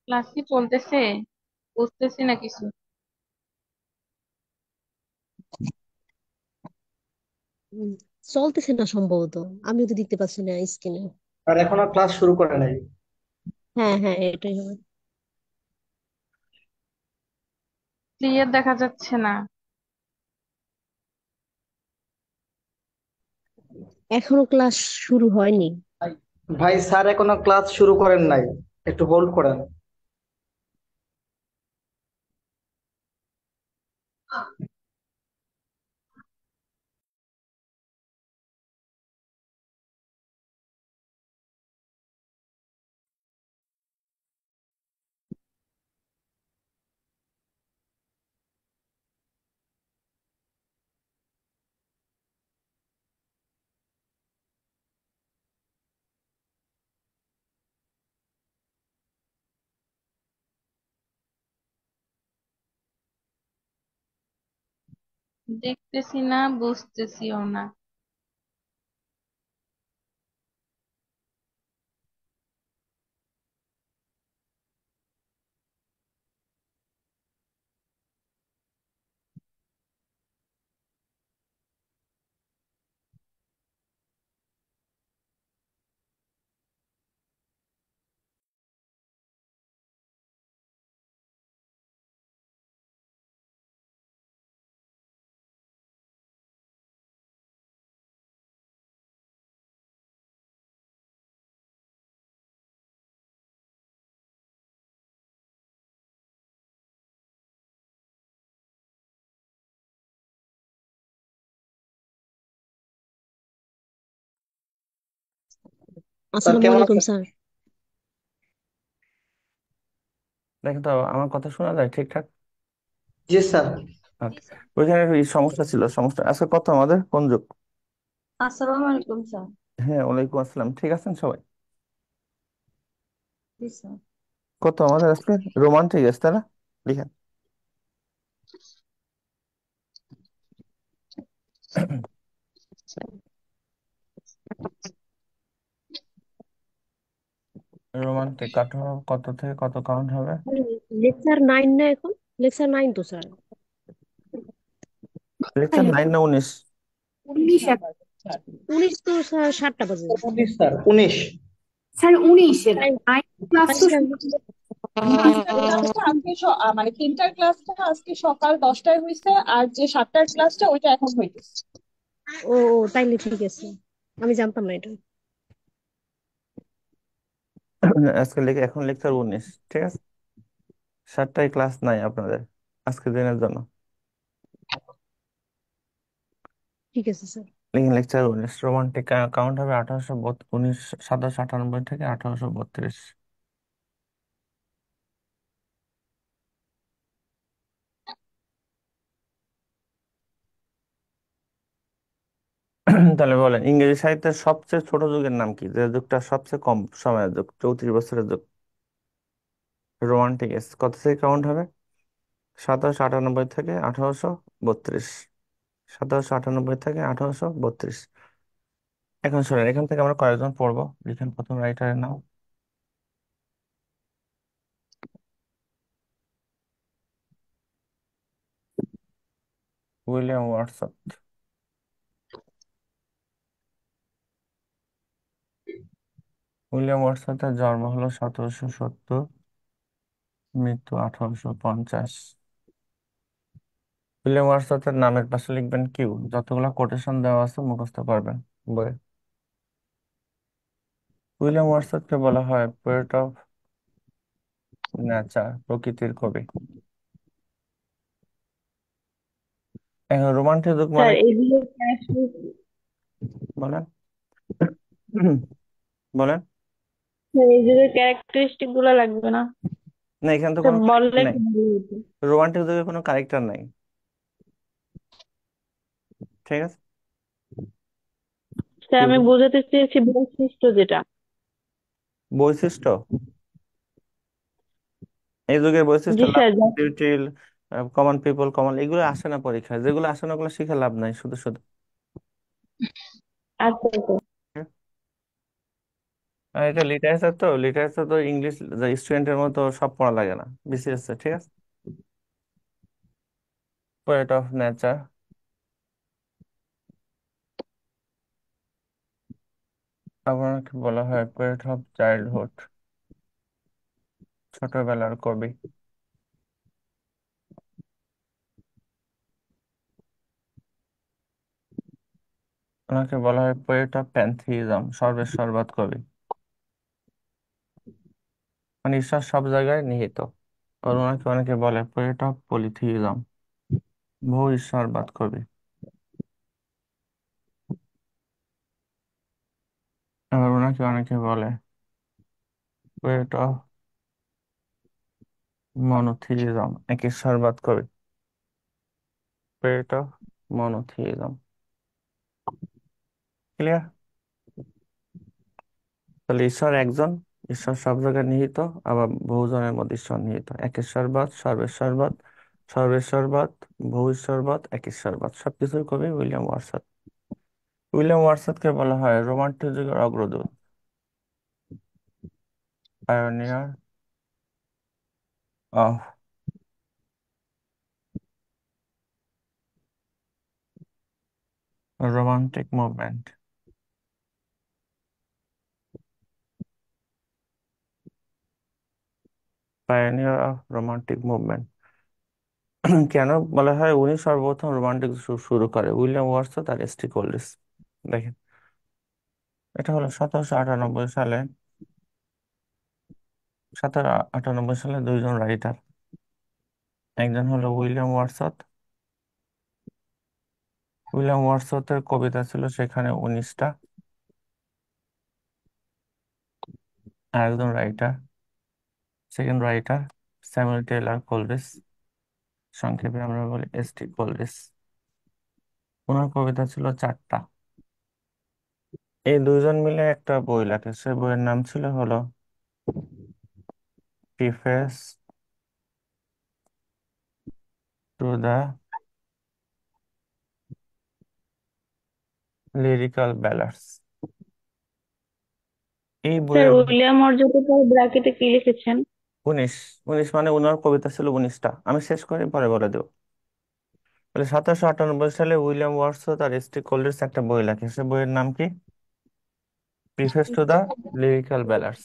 Class কি চলতেছে? বুঝতেছি না কিছু। উম, চলতেছে না সম্ভবত। আমিও তো দেখতে পাচ্ছি না স্ক্রিনে। আর এখনো ক্লাস শুরু করে নাই। হ্যাঁ হ্যাঁ, এটাই হবে। ক্লিয়ার দেখা যাচ্ছে না। এখনো ক্লাস শুরু হয়নি। ভাই ভাই, স্যার এখনো ক্লাস শুরু করেন নাই, একটু হোল্ড করেন। দেখতেছি না, বুঝতেছিও না। স্যার আসসালামু কেমন আলাইকুম আছেন? স্যার। দেখেন তো আমার কথা শোনা যায় ঠিকঠাক? জি স্যার। ওকে। ওইখানে এই সমস্যা ছিল, সমস্যা আজকে কত আমাদের কোন যুগ? আসসালামু আলাইকুম স্যার। হ্যাঁ, ওয়ালাইকুম আসসালাম। ঠিক আছেন সবাই? জি স্যার। কত আমাদের আজকে? রোমান্টিক আছে তাই না? লিখেন। রোমান্টিক কাঠামো কত থেকে কত কাউন্ট হবে? লেকচার 9 না এখন? লেকচার 9 তো স্যার। লেকচার 9 না 19? 19 19 তো স্যার, 7টা বাজে। 19 স্যার, 19। স্যার 19-এর তাই? নাইন ক্লাস তাই তো স্যার। মাস্টার ক্লাসটা আজকে মানে তিনটার ক্লাসটা আজকে সকাল 10টায় হয়েছে, আর যে 7টার ক্লাসটা ওইটা এখন হইতেছে। ও ও, তাইলে ঠিক আছে। আমি জানতাম না এটা। আজকে লিখে এখন লেকচার 19, ঠিক আছে। 7টায় ক্লাস নাই আপনাদের আজকে দিনের জন্য। ঠিক আছে স্যার। লিখেন লেকচার 19। রোমান্টিক কাউন্ট হবে 1819, 1798 থেকে 1832। তাহলে বলেন, ইংরেজি সাহিত্যের সবচেয়ে ছোট যুগের নাম কি, যে যুগটা সবচেয়ে কম সময়ের যুগ, 34 বছরের যুগ? রোমান্টিক এজ কত থেকে কাউন্ট হবে? 1798 থেকে 1832। 1798 থেকে 1832। এখন শোনেন, এখান থেকে আমরা কয়েকজন পড়বো। লিখেন প্রথম রাইটারের নাম। William Watson. উইলিয়াম ওয়াটসনের জন্ম হলো 1770, মৃত্যু 1850। উইলিয়াম ওয়াটসনের নামের পাশে লিখবেন কিউ, যতগুলো কোটেশন দেওয়া আছে মুখস্থ করবেন বইয়ে। উইলিয়াম ওয়াটসনকে বলা হয় পোয়েট অফ নেচার, প্রকৃতির কবি। এখন রোমান্টিক যুগ মানে স্যার কি? এগুলো বলেন। বলেন। এই যুগের ক্যারেক্টারিস্টিক গুলো লাগবে না? না, এখানে তো স্যার কোনো বললে কারেক্টার নাই। একটু ভালো হতো। রোমান্টিক যুগে কোনো কারেক্টার নাই, ঠিক আছে। স্যার কি আমি বোঝাতে চেয়েছি বৈশিষ্ট্য যেটা। বৈশিষ্ট্য? এই যুগের বৈশিষ্ট্য জি love, sir, beauty, common people, common, এগুলো আসে না পরীক্ষায়। যেগুলো আসে না ওগুলো শিখে লাভ নাই, শুধু শুধু। আচ্ছা আচ্ছা। আর এটা লিটারেচার তো ইংলিশ স্টুডেন্টের মতো সব পড়া লাগে না, বিসিএস ঠিক আছে। পোয়েট অফ নেচার, আপনাকে বলা হয় পোয়েট অফ চাইল্ডহুড, ছোটবেলার কবি। ওনাকে বলা হয় পোয়েট অফ প্যান্থিজম, সর্বের সর্বাত কবি, মানে ঈশ্বর সব জায়গায় নিহিত। আর ওনাকে অনেকে বলে পোয়েট অফ পলিথিইজম, বহু ঈশ্বরবাদ কবি। আবার ওনাকে অনেকে বলে পোয়েট অফ মনোথিইজম, এক ঈশ্বরবাদ কবি, পোয়েট অফ মনোথিইজম। ক্লিয়ার? তাহলে ঈশ্বর একজন, ঈশ্বর সব জায়গায় নিহিত, আবার বহুজনের মধ্যে ঈশ্বর নিহিত। একেশ্বরবাদ, সর্বেশ্বরবাদ, সর্বেশ্বরবাদ, বহু ঈশ্বরবাদ, এক ঈশ্বরবাদ, সবকিছুর কবি উইলিয়াম ওয়ার্ডসওয়ার্থ। উইলিয়াম ওয়ার্ডসওয়ার্থকে বলা হয় রোমান্টিক যুগের অগ্রদূত, pioneer of romantic movement. Pioneer of romantic movement. কেন বলা হয়? উনি সর্বপ্রথম রোমান্টিক শুরু করে, উইলিয়াম ওয়ার্ডসওয়ার্থ আর এস টি কোলরিজ। দেখেন, এটা হলো 1798 সালে, 1798 সালে দুইজন রাইটার, একজন হলো উইলিয়াম ওয়ার্ডসওয়ার্থ। উইলিয়াম ওয়ার্ডসওয়ার্থের কবিতা ছিল সেখানে 19টা। আর একজন writer, second writer, Samuel Taylor Coleridge, সংক্ষেপে আমরা বলি এস টি কোলরিজ। ওনার কবিতা ছিল 4টা। এই দুইজন মিলে একটা বই লেখে, সে বইয়ের নাম ছিল হলো preface to the lyrical ballads. এই স্যার বইয়ের উইলিয়াম মর্যাদা পর ব্র্যাকেটে কি লিখেছেন? 19, 19 মানে ওনার কবিতা ছিল 19টা। আমি শেষ করে পরে বলে দেবো। বলে 1798 সালে উইলিয়াম ওয়ার্ডসওয়ার্থ আর এস টি কোলরিজ একটা বই লেখে, সে বইয়ের নাম কি? Preface to the lyrical ballads.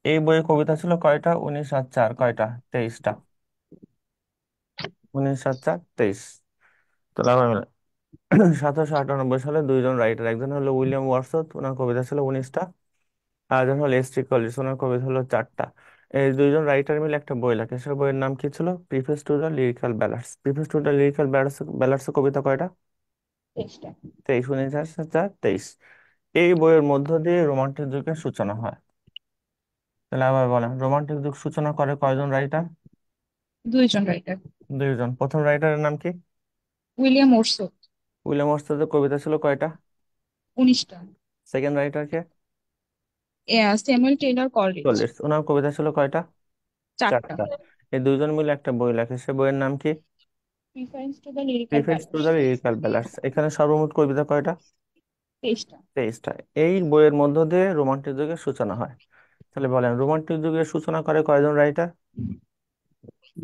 এই বইয়ে কবিতা ছিল কয়টা? 19 আর 4 কয়টা? 23টা। 19 আর 4 23। তাহলে আবার মিলে 1798 সালে দুইজন রাইটার, একজন হলো উইলিয়াম ওয়ার্ডসওয়ার্থ, ওনার কবিতা ছিল 19টা। আর একজন হলো এস টি কলিন্স, ওনার কবিতা হলো 4টা। এই দুইজন রাইটার মিলে একটা বই লেখে, সে বইয়ের নাম কি ছিল? Preface to the lyrical ballads. Preface to the lyrical ballads, ballads কবিতা কয়টা? চেষ্টা। 23, 19 আর 4 23। এই বইয়ের মধ্য দিয়ে রোমান্টিক যুগের সূচনা হয়। তাহলে আবার বলেন, রোমান্টিক যুগ সূচনা করে কয়জন রাইটার? দুইজন রাইটার। দুইজন। প্রথম রাইটারের নাম কি? উইলিয়াম ওরসওয়ার্থ। উইলিয়াম ওয়ার্ডসওয়ার্থের কবিতা ছিল কয়টা? 19টা। সেকেন্ড রাইটার কে? Samuel Taylor Coleridge. চল্লিশ। ওনার কবিতা ছিল কয়টা? 4টা। 4টা। এই দুইজন মিলে একটা বই লেখে, সে বইয়ের নাম কি? Preference to the lyrical preface to balance. The lyrical ballads. এখানে সর্বমোট কবিতা কয়টা? 23টা। 23টা। এই বইয়ের মধ্য দিয়ে রোমান্টিক যুগের সূচনা হয়। তাহলে বলেন, রোমান্টিক যুগের সূচনা করে কয়জন রাইটার?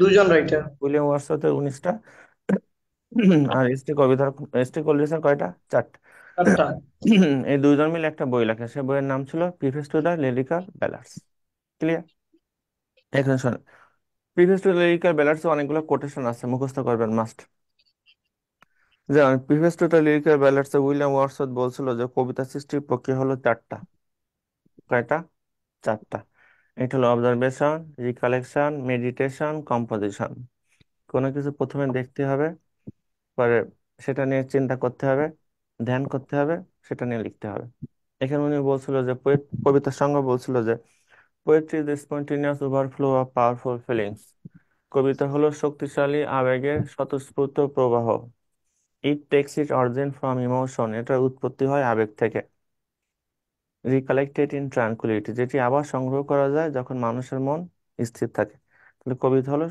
দুজন রাইটার। উইলিয়াম ওয়ার্ডসওয়ার্থের 19টা, আর এস টি কলিন্সের কয়টা? 4টা। চারটা। এই দুইজন মিলে একটা বই লেখে, সে বইয়ের নাম ছিল preface to the lyrical ব্যালাডস। Clear? এখন শোনেন, প্রিফেস টু দ্য লিরিক্যাল ব্যালাডস অনেকগুলো কোটেশন আছে, মুখস্থ করবেন মাস্ট। যেমন preface to the lyrical ব্যালাডস William Wordsworth বলছিল যে কবিতা সৃষ্টির প্রক্রিয়া হলো 4টা। কয়টা? 4টা। এটা হলো অবজারভেশন, রিকালেকশন, মেডিটেশন, কম্পোজিশন। কোনো কিছু প্রথমে দেখতে হবে, পরে সেটা নিয়ে চিন্তা করতে হবে, ধ্যান করতে হবে, সেটা নিয়ে লিখতে হবে। এখানে উনি বলছিল যে কবিতার সঙ্গে বলছিল যে poetry is the spontaneous overflow of powerful feelings. কবিতা হলো শক্তিশালী আবেগের স্বতঃস্ফূর্ত প্রবাহ। It takes it origin from emotion, এটার উৎপত্তি হয় আবেগ থেকে। রিকালেক্টেড ইন ট্রানকুইলিটি, যেটি আবার সংগ্রহ করা যায় যখন মানুষের মন স্থির থাকে। তাহলে কবিতা হলো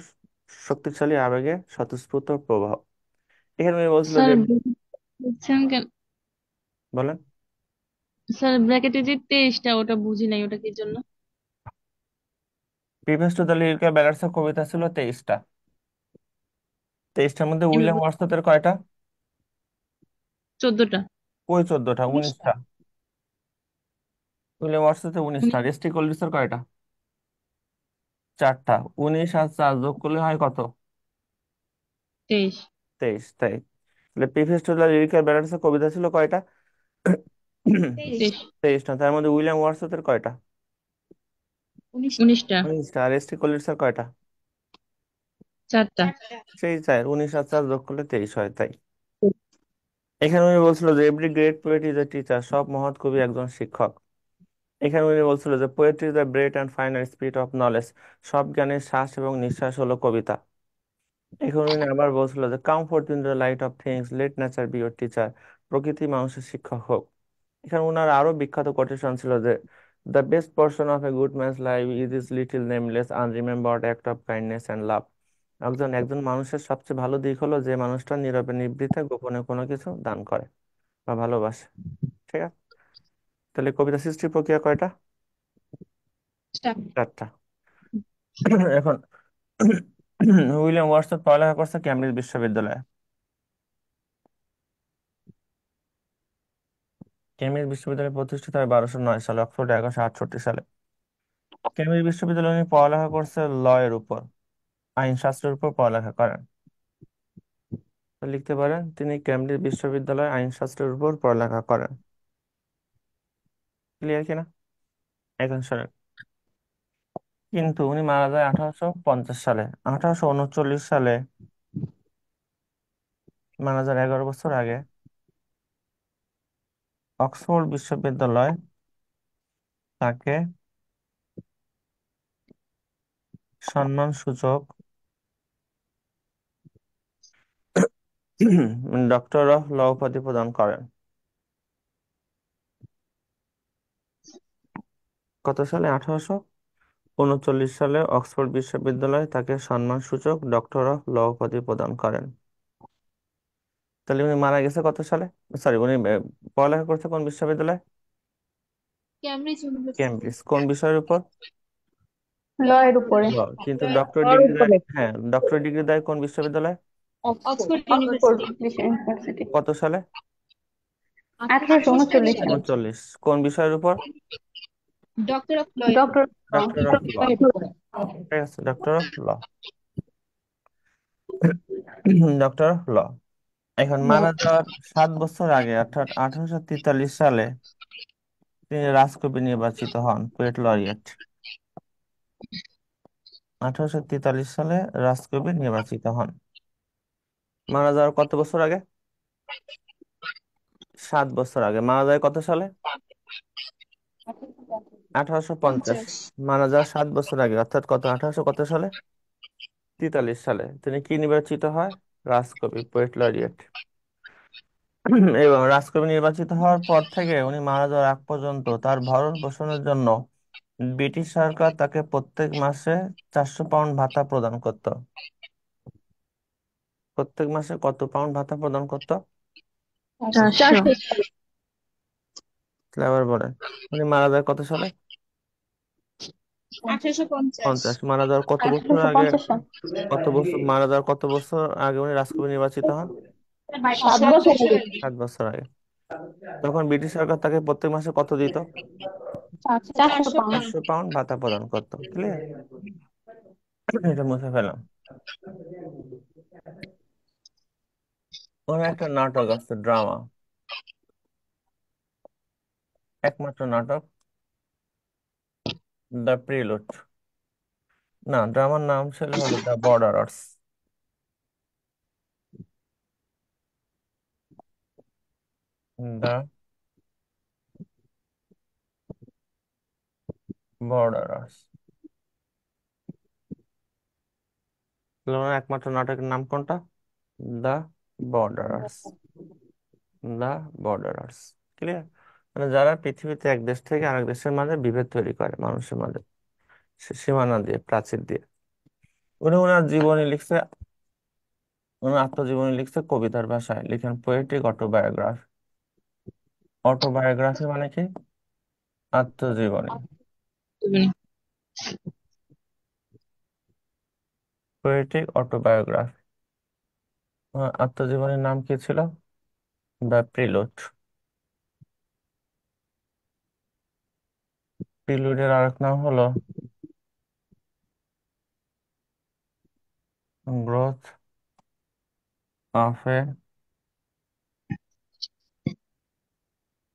শক্তিশালী আবেগের স্বতঃস্ফূর্ত প্রবাহ। এখানে উনি বলছিল স্যার যে, বুঝছেন কেন? বলেন। স্যার ব্র্যাকেটে যে 23টা ওটা বুঝি নাই, ওটা কি জন্য? Preface to the lyrical balance এর কবিতা ছিল 23টা। 23টার মধ্যে আমি উইলিয়াম ওয়ার্ডসওয়ার্থের কয়টা? 14টা। কই 14টা, 19টা। উইলিয়াম ওয়ার্ডসওয়ার্থের 19টা। রেস্টি কোলরিজের কয়টা? 4টা। 19 আর 4 যোগ করলে হয় কত? 23। 23। তাই তাহলে preface to the lyrical balance এর কবিতা ছিল কয়টা? 23। 23টা। তার মধ্যে উইলিয়াম ওয়ার্ডসওয়ার্থের কয়টা? 19টা। 19টা। আর রেস্টি কোলরিজের কয়টা? 4টা। সেই 4, 19 আর 4 যোগ করলে 23 হয়। তাই এখানে উনি বলছিল যে every great poet is a teacher, সব মহৎ কবি একজন শিক্ষক। এখানে উনি বলছিল যে poetry is the breadth and final spirit of knowledge, সব জ্ঞানের শ্বাস এবং নিঃশ্বাস হলো কবিতা। এখানে উনি আবার বলছিল যে come forth in the light of things, let nature be your teacher, প্রকৃতি মানুষের শিক্ষক হোক। এখানে উনার আরো বিখ্যাত কোটেশন ছিল যে the best portion of a good man's life is is little nameless unremembered act of kindness and love. একজন একজন মানুষের সবচেয়ে ভালো দিক হলো যে মানুষটা নীরবে নিভৃতে গোপনে কোনো কিছু দান করে বা ভালোবাসে। ঠিক আছে, তাহলে কবিতা সৃষ্টির প্রক্রিয়া কয়টা? 4টা। এখন উইলিয়াম ওয়ার্ডসওয়ার্থ পড়ালেখা করছে ক্যামব্রিজ বিশ্ববিদ্যালয়ে। কেমব্রিজ বিশ্ববিদ্যালয় প্রতিষ্ঠিত হয় 1209 সালে, অক্সফোর্ড 1168 সালে। কেমব্রিজ বিশ্ববিদ্যালয়ে উনি পড়ালেখা করছে ল এর উপর, আইনশাস্ত্রের উপর পড়ালেখা করেন। তো লিখতে পারেন তিনি কেমব্রিজ বিশ্ববিদ্যালয়ে আইনশাস্ত্রের উপর পড়ালেখা করেন। ক্লিয়ার কিনা? এখন শোনেন, কিন্তু উনি মারা যায় 1850 সালে। 1839 সালে মারা যাওয়ার 11 বছর আগে অক্সফোর্ড বিশ্ববিদ্যালয় তাকে সম্মানসূচক ডক্টর অফ ল উপাধি প্রদান করেন। কত সালে? 1839 সালে অক্সফোর্ড বিশ্ববিদ্যালয় তাকে সম্মানসূচক ডক্টর অফ ল উপাধি প্রদান করেন। তাহলে উনি মারা গেছে কত সালে? সরি, উনি পড়ালেখা করছে কোন বিশ্ববিদ্যালয়? Cambridge university. কেমব্রিজ। কোন বিষয়ের উপর? ল এর উপরে। ল। কিন্তু ডক্টর ওর ডিগ্রি দেয়, উপরে। হ্যাঁ, ডক্টর ডিগ্রি দেয় কোন বিশ্ববিদ্যালয়? Oxford Oxford university. ইউনিভার্সিটি। কত সালে? 1839 সালে। 39। কোন বিষয়ের উপর? Doctor of law. Doctor. Doctor of law. ঠিক আছে, doctor of law. Doctor of law. এখন মারা যাওয়ার 7 বছর আগে অর্থাৎ 1843 সালে তিনি রাজকবি নির্বাচিত হন, পোয়েট লরিয়েট। 1843 সালে রাজকবি নির্বাচিত হন। মারা যাওয়ার কত বছর আগে? 7 বছর আগে। মারা যায় কত সালে? 1850। 50। মারা যাওয়ার 7 বছর আগে অর্থাৎ কত, 1800 কত সালে? 43 সালে তিনি কি নির্বাচিত হয়? রাজকবি, পোয়েট লরিয়েট। এবং রাজকবি নির্বাচিত হওয়ার পর থেকে উনি মারা যাওয়ার আগ পর্যন্ত তার ভরণ পোষণের জন্য ব্রিটিশ সরকার তাকে প্রত্যেক মাসে 400 পাউন্ড ভাতা প্রদান করত। প্রত্যেক মাসে কত পাউন্ড ভাতা প্রদান করত? 400। 400। তাহলে আবার বলেন, উনি মারা যায় কত সালে? 1850। 50। মারা যাওয়ার কত বছর আগে? 1850 সাল। কত বছর মারা যাওয়ার কত বছর আগে উনি রাজকবি নির্বাচিত হন? 7 বছর আগে। 7 বছর আগে। তখন ব্রিটিশ সরকার তাকে প্রত্যেক মাসে কত দিত? 400 400 পাউন্ড। পাউন্ড। 400 পাউন্ড ভাতা প্রদান করতো। ক্লিয়ার? এটা মুছে ফেলাম। ওর একটা নাটক আছে, ড্রামা, একমাত্র নাটক, দ্য প্রিলুড। না, ড্রামার নাম ছিল হলো দ্য বর্ডারার্স। দ্য বর্ডারার্স। একমাত্র নাটকের নাম কোনটা? দ্য বর্ডারার্স। দ্য বর্ডারার্স। ক্লিয়ার? মানে যারা পৃথিবীতে এক দেশ থেকে আরেক দেশের মাঝে বিভেদ তৈরি করে মানুষের মাঝে, সীমানা দিয়ে, প্রাচীর দিয়ে। উনি ওনার জীবনী লিখছে, ওনার আত্মজীবনী লিখছে কবিতার ভাষায়, লিখেন পোয়েট্রিক অটোবায়োগ্রাফি। অটোবায়োগ্রাফি মানে কি? আত্মজীবনী। Poetic autobiography. আত্মজীবনীর নাম কি ছিল? The prelude. প্রিলুডের আরেক নাম হলো growth of A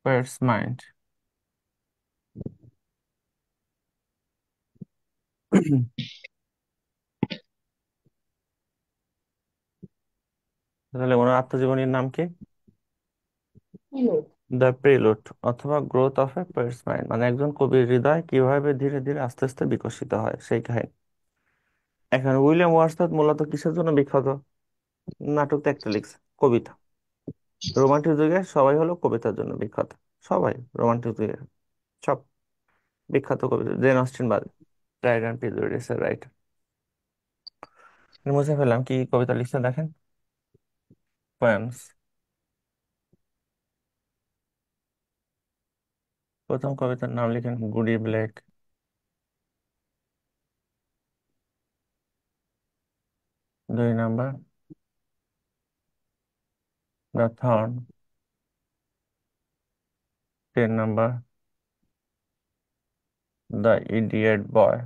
pets mind. তাহলে ওনার আত্মজীবনীর নাম কি? দ্য প্রিলুড অথবা growth of A pets mind, মানে একজন কবির হৃদয় কিভাবে ধীরে ধীরে আস্তে আস্তে বিকশিত হয় সেই কাহিনী। এখন উইলিয়াম ওয়ার্ডসওয়ার্থ মূলত কিসের জন্য বিখ্যাত? নাটক তো একটা লিখছে, কবিতা। রোমান্টিক যুগে সবাই হলো কবিতার জন্য বিখ্যাত। সবাই রোমান্টিক যুগে সব বিখ্যাত কবিতা, জেন অস্টিন বাদে। প্রাইড অ্যান্ড প্রেজুডিস এর রাইটার। মুছে ফেললাম, কি কবিতা লিখছে দেখেন। পোয়েমস। প্রথম কবিতার নাম লিখেন Goody Blake. 2 number the thorn. 3 number the idiot boy.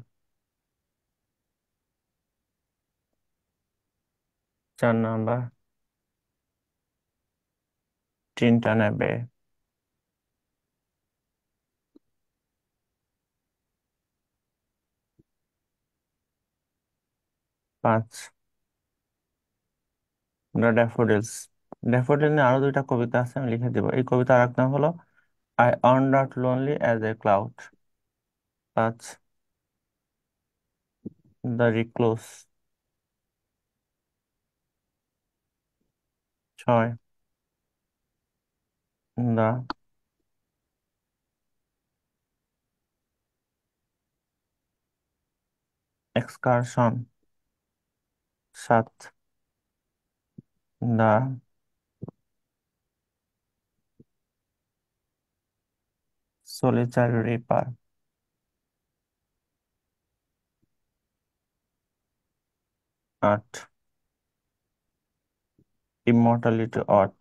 4 number Tintern Abbey. 5 the daffodils. Daffodil নিয়ে আরো 2টা কবিতা আছে, আমি লিখে দিব। এই কবিতার এক নাম হলো I wandered lonely as a cloud. 5 the recluse. 6 the excursion. 7 the solitary reaper. 8 immortality ode.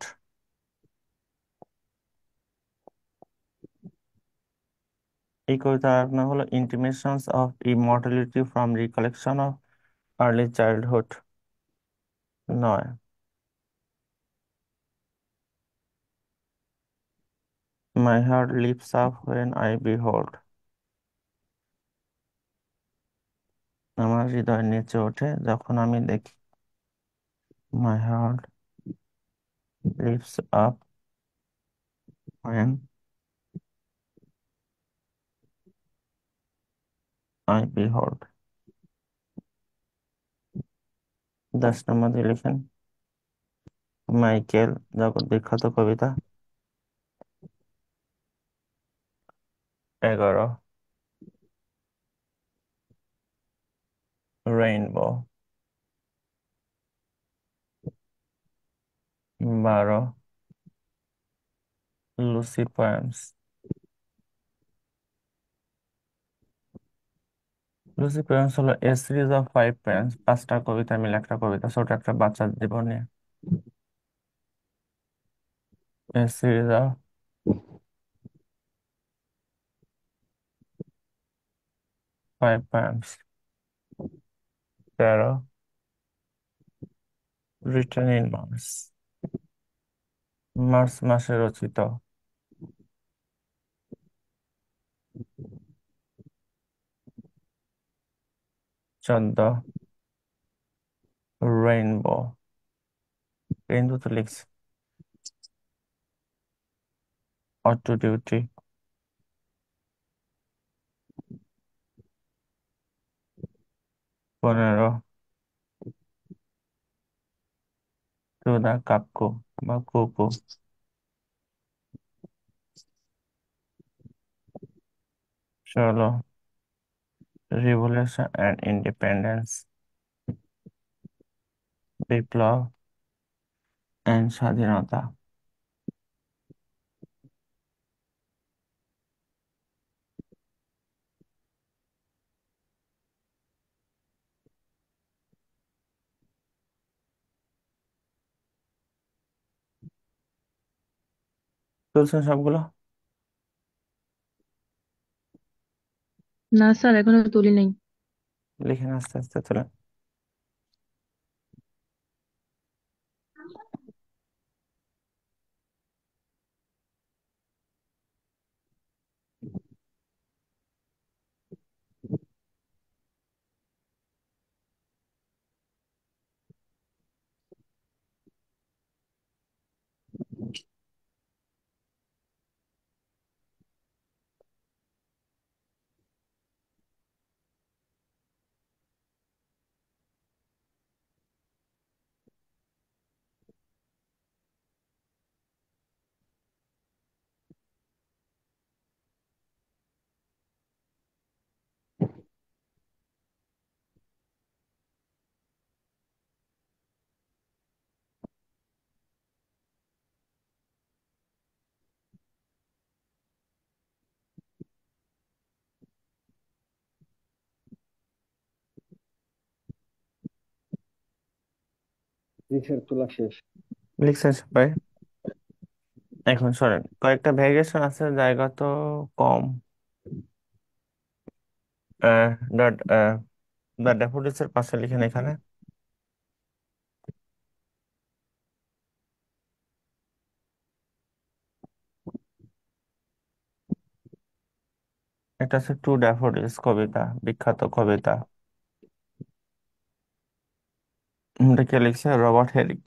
এই কবিতার আর এক নাম হলো intimations of immortality from recollection of early childhood. 9 my heart leaps up when I behold. আমার হৃদয় নেচে ওঠে যখন আমি দেখি। My heart leaps up when I behold. 10 number দিয়ে লিখেন মাইকেল, জগৎ বিখ্যাত কবিতা। 11 rainbow. 12 Lucy poems. Lucy poems হলো এ সিরিজ অফ 5 পোয়েমস, 5টা কবিতা মিলে একটা কবিতা, ছোট একটা বাচ্চার জীবন নিয়ে। A series of 5 poems. 13 written in March. March মাসে রচিত। 14 রেইনবো। রেইনবো তো লিখছে। Auto duty. 15 টু দা কাকু বা কুকু। ষোলো revolution and independence, Biplab and স্বাধীনতা। তুলছেন সবগুলো? না স্যার, এখনো তুলি নাই। লিখেন আস্তে আস্তে তোলেন। কিসের তোলা শেষ? লিখছেন সবাই? এখন শোনেন, কয়েকটা ভেরিয়েশন আছে, জায়গা তো কম। ডট দ্য ড্যাফোডিলস এর পাশে লিখেন এখানে। এটা আছে টু ড্যাফোডিলস কবিতা, বিখ্যাত কবিতা। এটা কে লিখছে? Robert Herrick.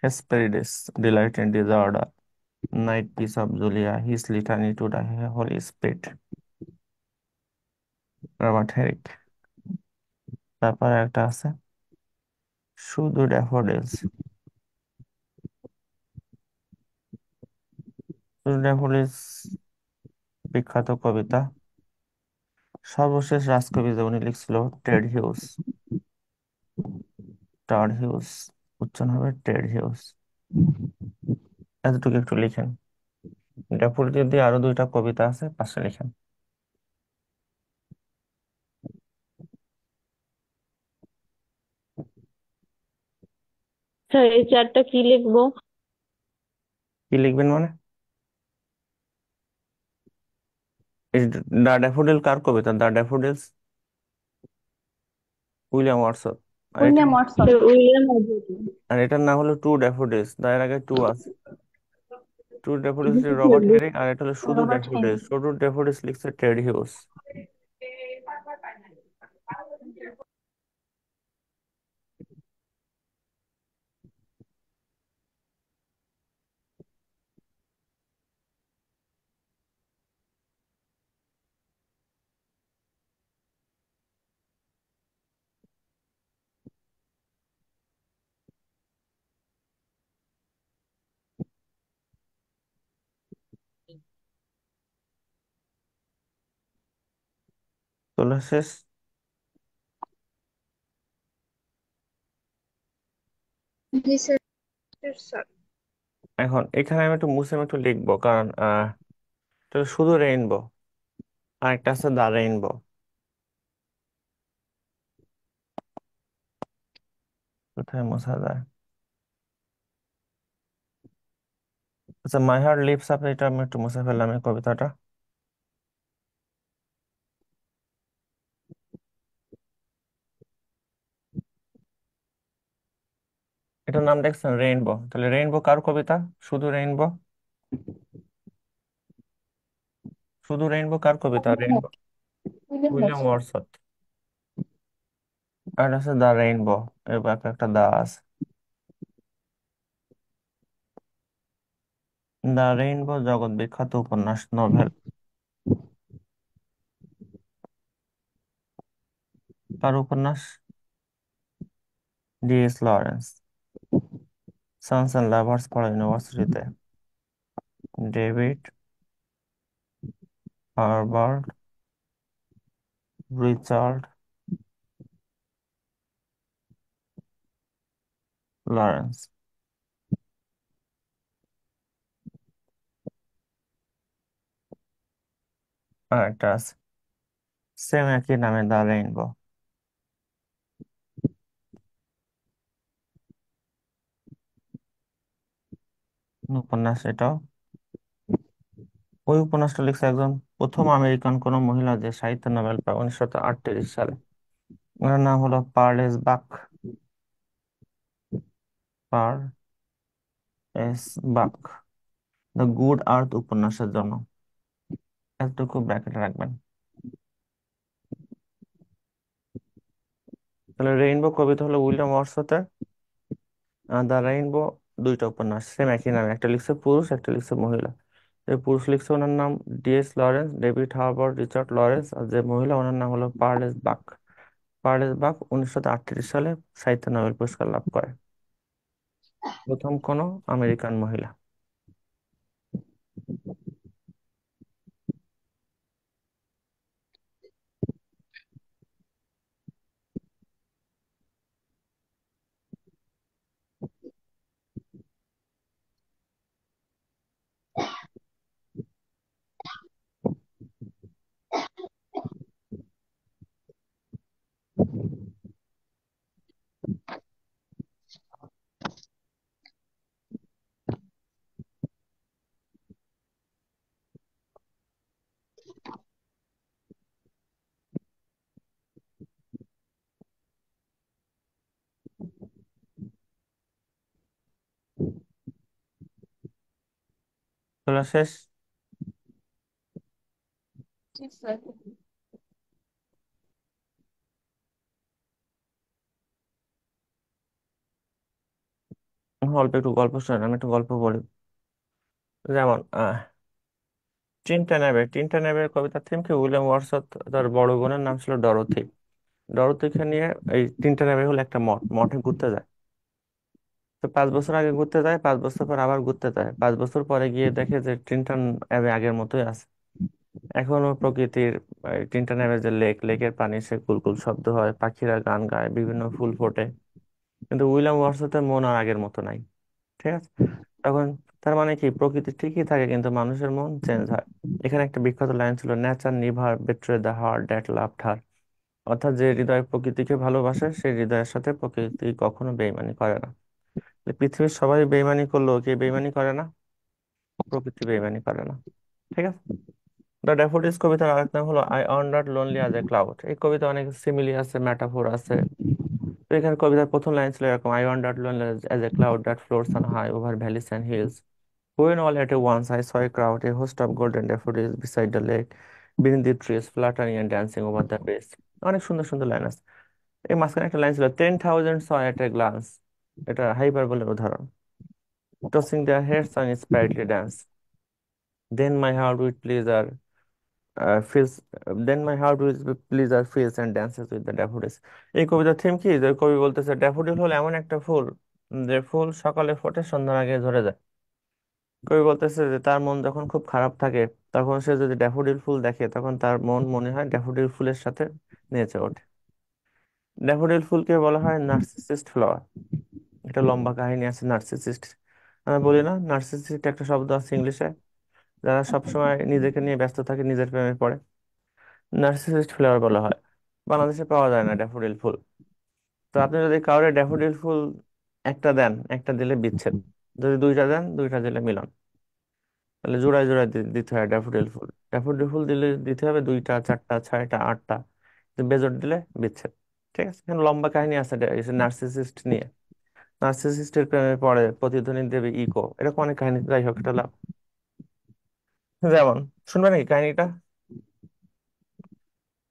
Hesperides, delight and disorder, night piece of Julia, his litany to the Holy Spirit. Robert Herrick. তারপরে একটা আছে শুধু ড্যাফোডিলস। শুধু ড্যাফোডিলস বিখ্যাত কবিতা। সর্বশেষ রাজকবি যে উনি লিখছিল টেড হিউস। টাড হিউস, উচ্চারণ হবে টেড হিউস। এতটুকু একটু লিখেন। ড্যাফোডিল দিয়ে আরো দুইটা কবিতা আছে, পাশে লিখেন। স্যার, এই চারটা কি লিখবো? কি লিখবেন মানে? এই দ্য ড্যাফোডিল কার কবিতা? The daffodils William Wordsworth. আর এটা, William Watson. Sir, William Wordsworth. আর এটার নাম হলো টু ড্যাফোডিলস, তার আগে টু আছে। টু ড্যাফোডিলস রবার্ট হেরিং, আর এটা হলো শুধু রবার্ট ড্যাফোডিলস। হেন্ট। শুধু ড্যাফোডিলস লিখছে টেড হিউস। তোলা শেষ? জি স্যার। এখন এখানে আমি একটু মুছে আমি একটু লিখবো, কারণ এটা হলো শুধু রেইনবো, আর একটা আছে দা রেইনবো। কোথায় মোছা যায়? আচ্ছা, মাই হার্ট লিপস আপ, এটা আমি একটু মুছে ফেললাম এই কবিতাটা। এটার নাম দেখছেন রেইনবো, তাহলে রেইনবো কার কবিতা? শুধু রেইনবো। শুধু রেইনবো কার কবিতা? Rainbow William William Watson. Wordsworth. আর আছে দা রেইনবো, এবার একটা দা আছে। দা রেইনবো জগৎ বিখ্যাত উপন্যাস, নোভেল। কার উপন্যাস? D S. Lawrence. Sons and lovers পড়া ইউনিভার্সিটিতে। David Herbert Richard Lawrence. আর একটা আছে সেম একই নামে, দা রেইনবো। উপন্যাস এটাও। ওই উপন্যাসটা লিখছে একজন প্রথম আমেরিকান কোন মহিলা যে সাহিত্য নোবেল পায় 1938 সালে। ওনার নাম হলো পার্লেস বাক। পার এস বাক। দ্য গুড আর্থ উপন্যাসের জন্য এতটুকু ব্র্যাকেটে রাখবেন। তাহলে রেইনবো কবিতা হলো উইলিয়াম ওয়ার্ডসওয়ার্থের। দ্য রেইনবো দুইটা উপন্যাস, সেম একই নামে, একটা লিখছে পুরুষ, একটা লিখছে মহিলা। যে পুরুষ লিখছে ওনার নাম D S Lawrence, David Herbert Richard Lawrence, আর যে মহিলা ওনার নাম হলো পার্লেস বাক। পার্লেস বাক 1938 সালে সাহিত্য নোবেল পুরস্কার লাভ করে, প্রথম কোনো আমেরিকান মহিলা। তোলা শেষ? জি স্যার। অল্প একটু গল্প শোনেন, আমি একটু গল্প বলি। যেমন টিনটা নেবের কবিতার থিম কি? উইলিয়াম ওয়ার্ডসওয়ার্থ তার বড় বোনের নাম ছিল ডরোথি। ডরোথিকে নিয়ে এই টিনটা নেবে হলো একটা মঠে ঘুরতে যায়। তো 5 বছর আগে ঘুরতে যায়, 5 বছর পর আবার ঘুরতে যায়, 5 বছর পরে গিয়ে দেখে যে টিনটন অ্যাবে আগের মতোই আছে। এখনো প্রকৃতির টিনটন অ্যাবে যে লেকের পানি সে কুলকুল শব্দ হয়, পাখিরা গান গায়, বিভিন্ন ফুল ফোটে। কিন্তু উইলিয়াম ওয়ার্ডসওয়ার্থের মন আর আগের মতো নাই। ঠিক আছে? তখন তার মানে কি, প্রকৃতি ঠিকই থাকে কিন্তু মানুষের মন চেঞ্জ হয়। এখানে একটা বিখ্যাত লাইন ছিল, nature never betray the heart that loved her. অর্থাৎ যে হৃদয় প্রকৃতিকে ভালোবাসে সেই হৃদয়ের সাথে প্রকৃতি কখনো বেইমানি করে না। পৃথিবীর সবাই বেইমানি করলেও কে বেইমানি করে না? প্রকৃতি বেইমানি করে না। ঠিক আছে? দ্য ড্যাফোডিলস কবিতার আরেক নাম হলো I wandered lonely as a cloud. এই কবিতা অনেক সিমিলি আছে, মেটাফোর আছে। তো এখানে কবিতার প্রথম লাইন ছিল এরকম, I wandered lonely as a cloud that floats on high over valleys and hills. When all at once I saw a crowd, a host of golden daffodils beside the lake, beneath the trees, fluttering and dancing over the waves. অনেক সুন্দর সুন্দর line আছে। এই মাঝখানে একটা line ছিল, 10,000 saw at a glance। এটা হাইপারবোলার উদাহরণ। Tossing their heads on a sprightly dance. Then my heart with pleasure feels. Then my heart with pleasure feels and dances with the daffodils. এই কবিতার থিম কি? যে কবি বলতেছে ড্যাফোডিল হলো এমন একটা ফুল যে ফুল সকালে ফোটে সন্ধ্যার আগে ঝরে যায়। কবি বলতেছে যে তার মন যখন খুব খারাপ থাকে তখন সে যদি ড্যাফোডিল ফুল দেখে তখন তার মন মনে হয় ড্যাফোডিল ফুলের সাথে নেচে ওঠে। ড্যাফোডিল ফুলকে বলা হয় নার্সিসিস্ট ফ্লাওয়ার। একটা লম্বা কাহিনী আছে নার্সিসিস্ট। আমরা বলি না, নার্সিসিস্ট একটা শব্দ আছে ইংলিশে, যারা সবসময় নিজেকে নিয়ে ব্যস্ত থাকে, নিজের প্রেমে পড়ে, নার্সিসিস্ট ফ্লাওয়ার বলা হয়। বাংলাদেশে পাওয়া যায় না ড্যাফোডিল ফুল। তো আপনি যদি কাউরে ড্যাফোডিল ফুল একটা দেন, একটা দিলে বিচ্ছেদ। যদি দুইটা দেন, দুইটা দিলে মিলন। তাহলে জোড়ায় জোড়ায় দিতে হয় ড্যাফোডিল ফুল। ড্যাফোডিল ফুল দিলে দিতে হবে 2টা 4টা 6টা 8টা। বেজোড় দিলে বিচ্ছেদ। ঠিক আছে? এখানে লম্বা কাহিনী আছে নার্সিসিস্ট নিয়ে। নার্সিসিস্টের প্রেমে পড়ে প্রতিধ্বনি দেবী ইকো, এরকম অনেক কাহিনী। যাই হোক, এটা লাভ। যেমন, শুনবে নাকি কাহিনীটা?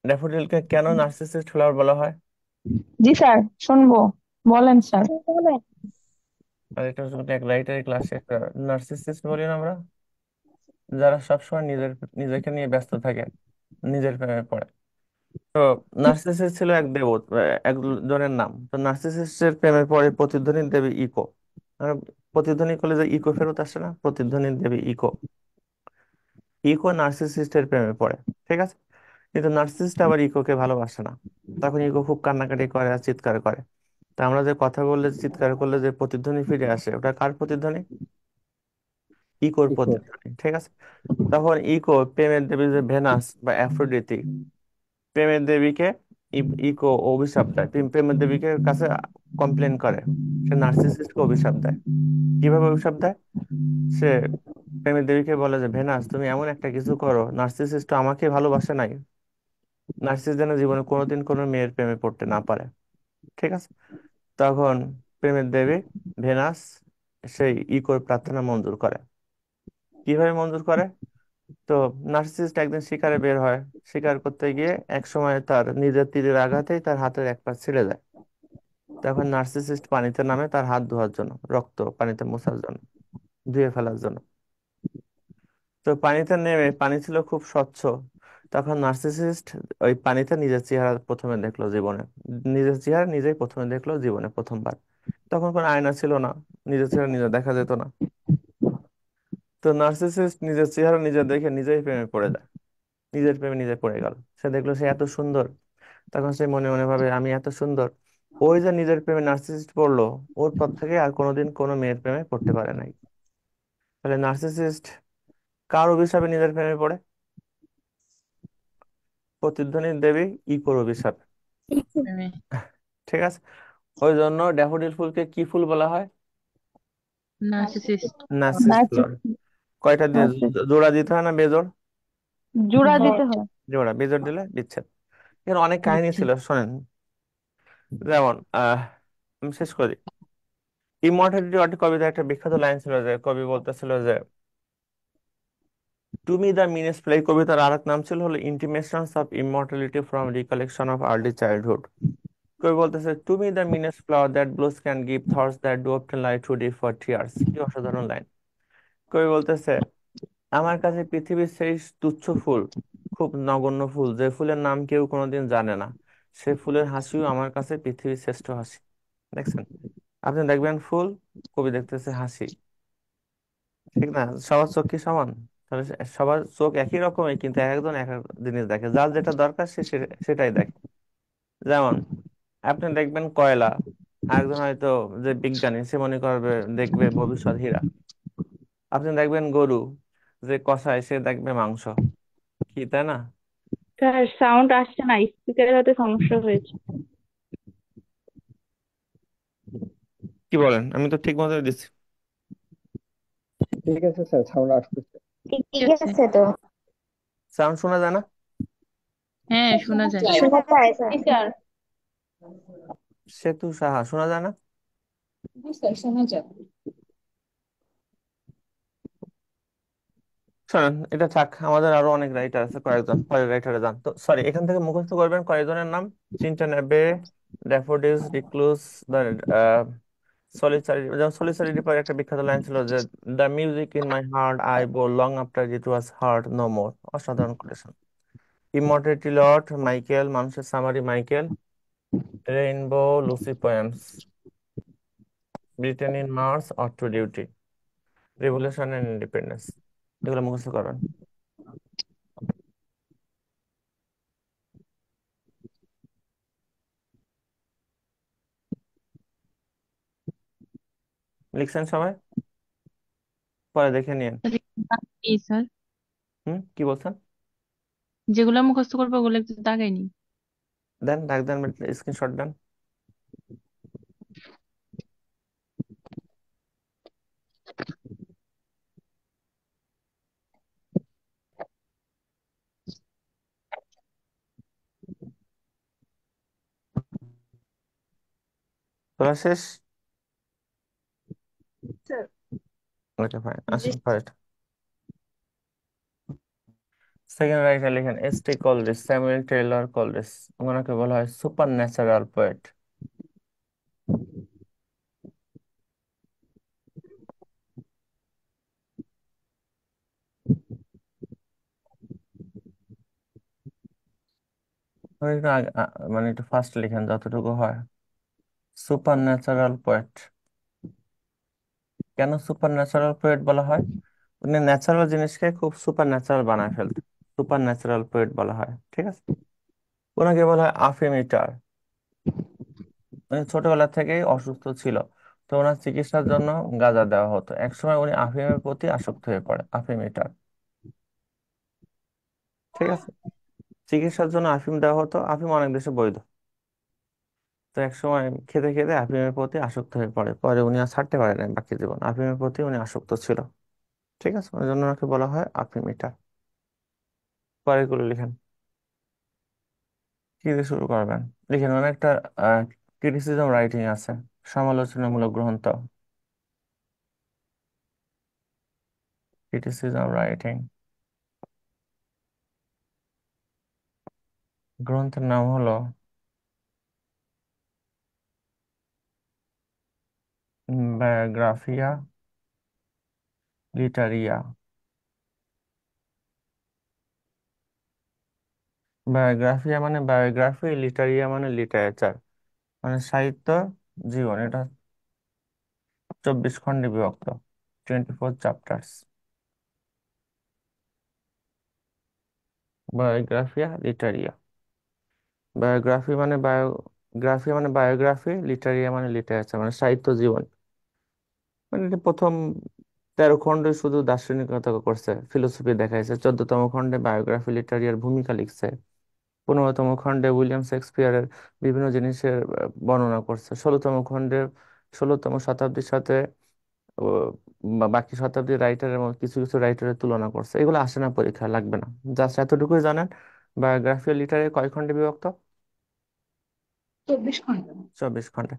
ড্যাফোডিলকে কেন নার্সিসিস্ট ফ্লাওয়ার বলা হয়? জি স্যার, শুনবো, বলেন স্যার। আর এটা হচ্ছে এক রাইটারি ক্লাসে একটা নার্সিসিস্ট বলি না আমরা, যারা সবসময় নিজেকে নিয়ে ব্যস্ত থাকে, নিজের প্রেমে পড়ে। তো নার্সিসিস্ট ছিল এক দেবত, একজনের নাম। তো নার্সিসিস্টের প্রেমে পড়ে প্রতিধ্বনি দেবী ইকো। আর প্রতিধ্বনি করলে যে ইকো ফেরত আসে না, প্রতিধ্বনি দেবী ইকো। ইকো নার্সিসিস্টের প্রেমে পড়ে। ঠিক আছে? কিন্তু নার্সিসিস্ট আবার ইকোকে ভালোবাসে না। তখন ইকো খুব কান্নাকাটি করে আর চিৎকার করে। তা আমরা যে কথা বললে, চিৎকার করলে যে প্রতিধ্বনি ফিরে আসে, ওটা কার প্রতিধ্বনি? ইকোর ইকো। প্রতিধ্বনি। ঠিক আছে? তখন ইকো প্রেমের দেবী যে ভেনাস বা অ্যাফ্রোডিটি, প্রেমের দেবীকে ইকো অভিশাপ দেয়। প্রেমের দেবীকে কাছে কমপ্লেন করে, সে নার্সিসিস্টকে অভিশাপ দেয়। কিভাবে অভিশাপ দেয়? সে প্রেমিক দেবীকে বলে যে ভেনাস তুমি এমন একটা কিছু করো নার্সিসিস্ট তো আমাকে ভালোবাসে নাই, নার্সিসিস্ট যেন জীবনে কোনোদিন কোনো মেয়ের প্রেমে পড়তে না পারে। ঠিক আছে। তখন প্রেমের দেবী ভেনাস সেই করে প্রার্থনা মঞ্জুর করে। কিভাবে মঞ্জুর করে? তো নার্সিসিস্ট একদিন শিকারে বের হয়। শিকার করতে গিয়ে এক সময় তার নিজের তীরের আঘাতেই তার হাতের এক পা ছিঁড়ে যায়। তখন নার্সিসিস্ট পানিতে নামে তার হাত ধোয়ার জন্য, রক্ত পানিতে মোছার জন্য, ধুয়ে ফেলার জন্য। তো পানিতে নেমে, পানি ছিল খুব স্বচ্ছ। তখন নার্সিসিস্ট ওই পানিতে নিজের চেহারা প্রথমে দেখলো জীবনে, নিজের চেহারা নিজেই প্রথমে দেখলো জীবনে প্রথমবার। তখন কোনো আয়না ছিল না, নিজের চেহারা নিজে দেখা যেত না। তো নার্সিসিস্ট নিজের চেহারা নিজে দেখে নিজেই প্রেমে পড়ে যায়, নিজের প্রেমে নিজে পড়ে গেল। সে দেখলো সে এত সুন্দর। তখন সে মনে মনে ভাবে আমি এত সুন্দর। ওই যে নিজের প্রেমে নার্সিসিস্ট পড়লো, ওর পর থেকে আর কোনোদিন কোনো মেয়ের প্রেমে পড়তে পারে নাই। তাহলে নার্সিসিস্ট কার অভিশাপে নিজের প্রেমে পড়ে? প্রতিধ্বনির দেবী ইকোর অভিশাপ। হ্যাঁ। ঠিক আছে। ওই জন্য ড্যাফোডিল ফুলকে কি ফুল বলা হয়? নার্সিসিস্ট। Nurses flower. কয়টা দিয়ে নার্সিস জোড়া দিতে হয় না বেজোড়? জোড়া দিতে হয়। জোড়া, বেজোড় দিলে বিচ্ছেদ। এখানে অনেক কাহিনী বুঝছি। ছিল, শোনেন। যেমন আমি শেষ করি। ইমর্টালিটি ওয়ার্ড কবিতার একটা বিখ্যাত লাইন ছিল যে কবি বলতেছিল যে to me the meanest play, কবিতার আরেক নাম ছিল হলো intimations of immortality from recollection of early childhood. কবি বলতেছে to me the meanest flower that blows can give thoughts that do often lie too deep for tears. কি অসাধারণ line! কবি বলতেছে আমার কাছে পৃথিবীর সেই তুচ্ছ ফুল, খুব নগণ্য ফুল, যে ফুলের নাম কেউ কোনোদিন জানে না, সে ফুলের হাসিও আমার কাছে পৃথিবীর শ্রেষ্ঠ হাসি। দেখছেন? আপনি দেখবেন ফুল, কবি দেখতেছে হাসি। ঠিক না? সবার চোখ কি সমান? তাহলে সবার চোখ একই রকমই, কিন্তু এক একজন এক এক জিনিস দেখে, যার যেটা দরকার সে সেটাই দেখে। যেমন আপনি দেখবেন কয়লা, আরেকজন হয়তো যে বিজ্ঞানী সে মনে করবে দেখবে ভবিষ্যৎ হীরা। আপনি দেখবেন গরু, যে কষায় সে দেখবে মাংস। কি, তাই না? স্যার সাউন্ড আসছে না, স্পিকারের হয়তো সমস্যা হয়েছে। কি বলেন? আমি তো ঠিক মতো দিচ্ছি। ঠিক আছে স্যার, সাউন্ড আসতেছে। ঠিক আছে তো। সাউন্ড শোনা যায় না? হ্যাঁ শোনা যায়। শোনা যায় স্যার। জি স্যার। সেতু সাহা শোনা যায় না? জি স্যার, শোনা যায়। শোনেন, এটা থাক, আমাদের আরো অনেক রাইটার আছে, কয়েকজন পরের রাইটারে যান তো। সরি, এখান থেকে মুখস্থ করবেন কয়েকজনের নাম: চিন্টন অ্যাবে, ড্যাফোডিলস, রিক্লুস, সলিসারিটি। যেমন সলিসারিটি পরে একটা বিখ্যাত লাইন ছিল যে the music in my heart I bore long after it was heard no more. অসাধারণ কোটেশন। ইমর্টালিটি লর্ড মাইকেল, মানুষের summary Michael, rainbow, Lucy poems, written in March, ode to duty, revolution and independence. এগুলো মুখস্থ করবেন। লিখছেন সবাই? পরে দেখে নিন। কি স্যার? কি বলছেন? যেগুলো মুখস্থ করবো ওগুলো একটু দাগাইনি। দেন, ডাক দেন, স্ক্রিনশট দেন। তোলা শেষ? স্যার। ওকে ফাইন, আসুন পরে। সেকেন্ড রাইটার লিখেন S T Coleridge, Samuel Taylor Coleridge. ওনাকে বলা হয় সুপার ন্যাচারাল পোয়েট। একটু মানে একটু ফাস্ট লিখেন যতটুকু হয়। Super natural poet. কেন সুপার ন্যাচারাল পোয়েট বলা হয়? উনি ন্যাচারাল জিনিসকে খুব সুপার ন্যাচারাল বানায় ফেলতে, সুপার ন্যাচারাল পোয়েট বলা হয়। ঠিক আছে। ওনাকে বলা হয় আফিমিটার। উনি ছোটবেলা থেকেই অসুস্থ ছিল। তো ওনার চিকিৎসার জন্য গাঁজা দেওয়া হতো। একসময় উনি আফিমের প্রতি আসক্ত হয়ে পড়ে, আফিমিটার। ঠিক আছে। চিকিৎসার জন্য আফিম দেওয়া হতো, আফিম অনেক দেশে বৈধ। তো একসময় খেতে খেতে আফিমের প্রতি আসক্ত হয়ে পড়ে, পরে উনি আর ছাড়তে পারে না বাকি জীবন, আফিমের প্রতি উনি আসক্ত ছিল। ঠিক আছে, ওই জন্য ওনাকে বলা হয় আর্কিমিটার। পরেরগুলো লিখেন। কি দিয়ে শুরু করবেন? লিখেন অনেকটা ক্রিটিসিজম রাইটিং আছে, সমালোচনামূলক গ্রন্থ। ক্রিটিসিজম রাইটিং গ্রন্থের নাম হলো বায়োগ্রাফিয়া লিটারিয়া। বায়োগ্রাফিয়া মানে বায়োগ্রাফি, লিটারিয়া মানে লিটারেচার, মানে সাহিত্য জীবন। এটা 24 খণ্ডে বিভক্ত, 24 চ্যাপ্টার্স। বায়োগ্রাফিয়া লিটারিয়া। বায়োগ্রাফি মানে বায়োগ্রাফি, লিটারিয়া মানে লিটারেচার, মানে সাহিত্য জীবন। মানে এটা প্রথম 13 খণ্ডে শুধু দার্শনিকতা করছে, ফিলোসফি দেখাইছে। 14তম খণ্ডে বায়োগ্রাফি লিটারিয়ার ভূমিকা লিখছে। 15তম খণ্ডে উইলিয়াম শেক্সপিয়ারের বিভিন্ন জিনিসের বর্ণনা করছে। 16তম শতাব্দীর সাথে ও বাকি শতাব্দীর রাইটারের মধ্যে কিছু কিছু রাইটারের তুলনা করছে। এগুলো আসে না, পরীক্ষা লাগবে না, জাস্ট এতটুকুই জানেন। বায়োগ্রাফি লিটারে কয় খণ্ডে বিভক্ত? 24 খন্ড। 24 খণ্ডে।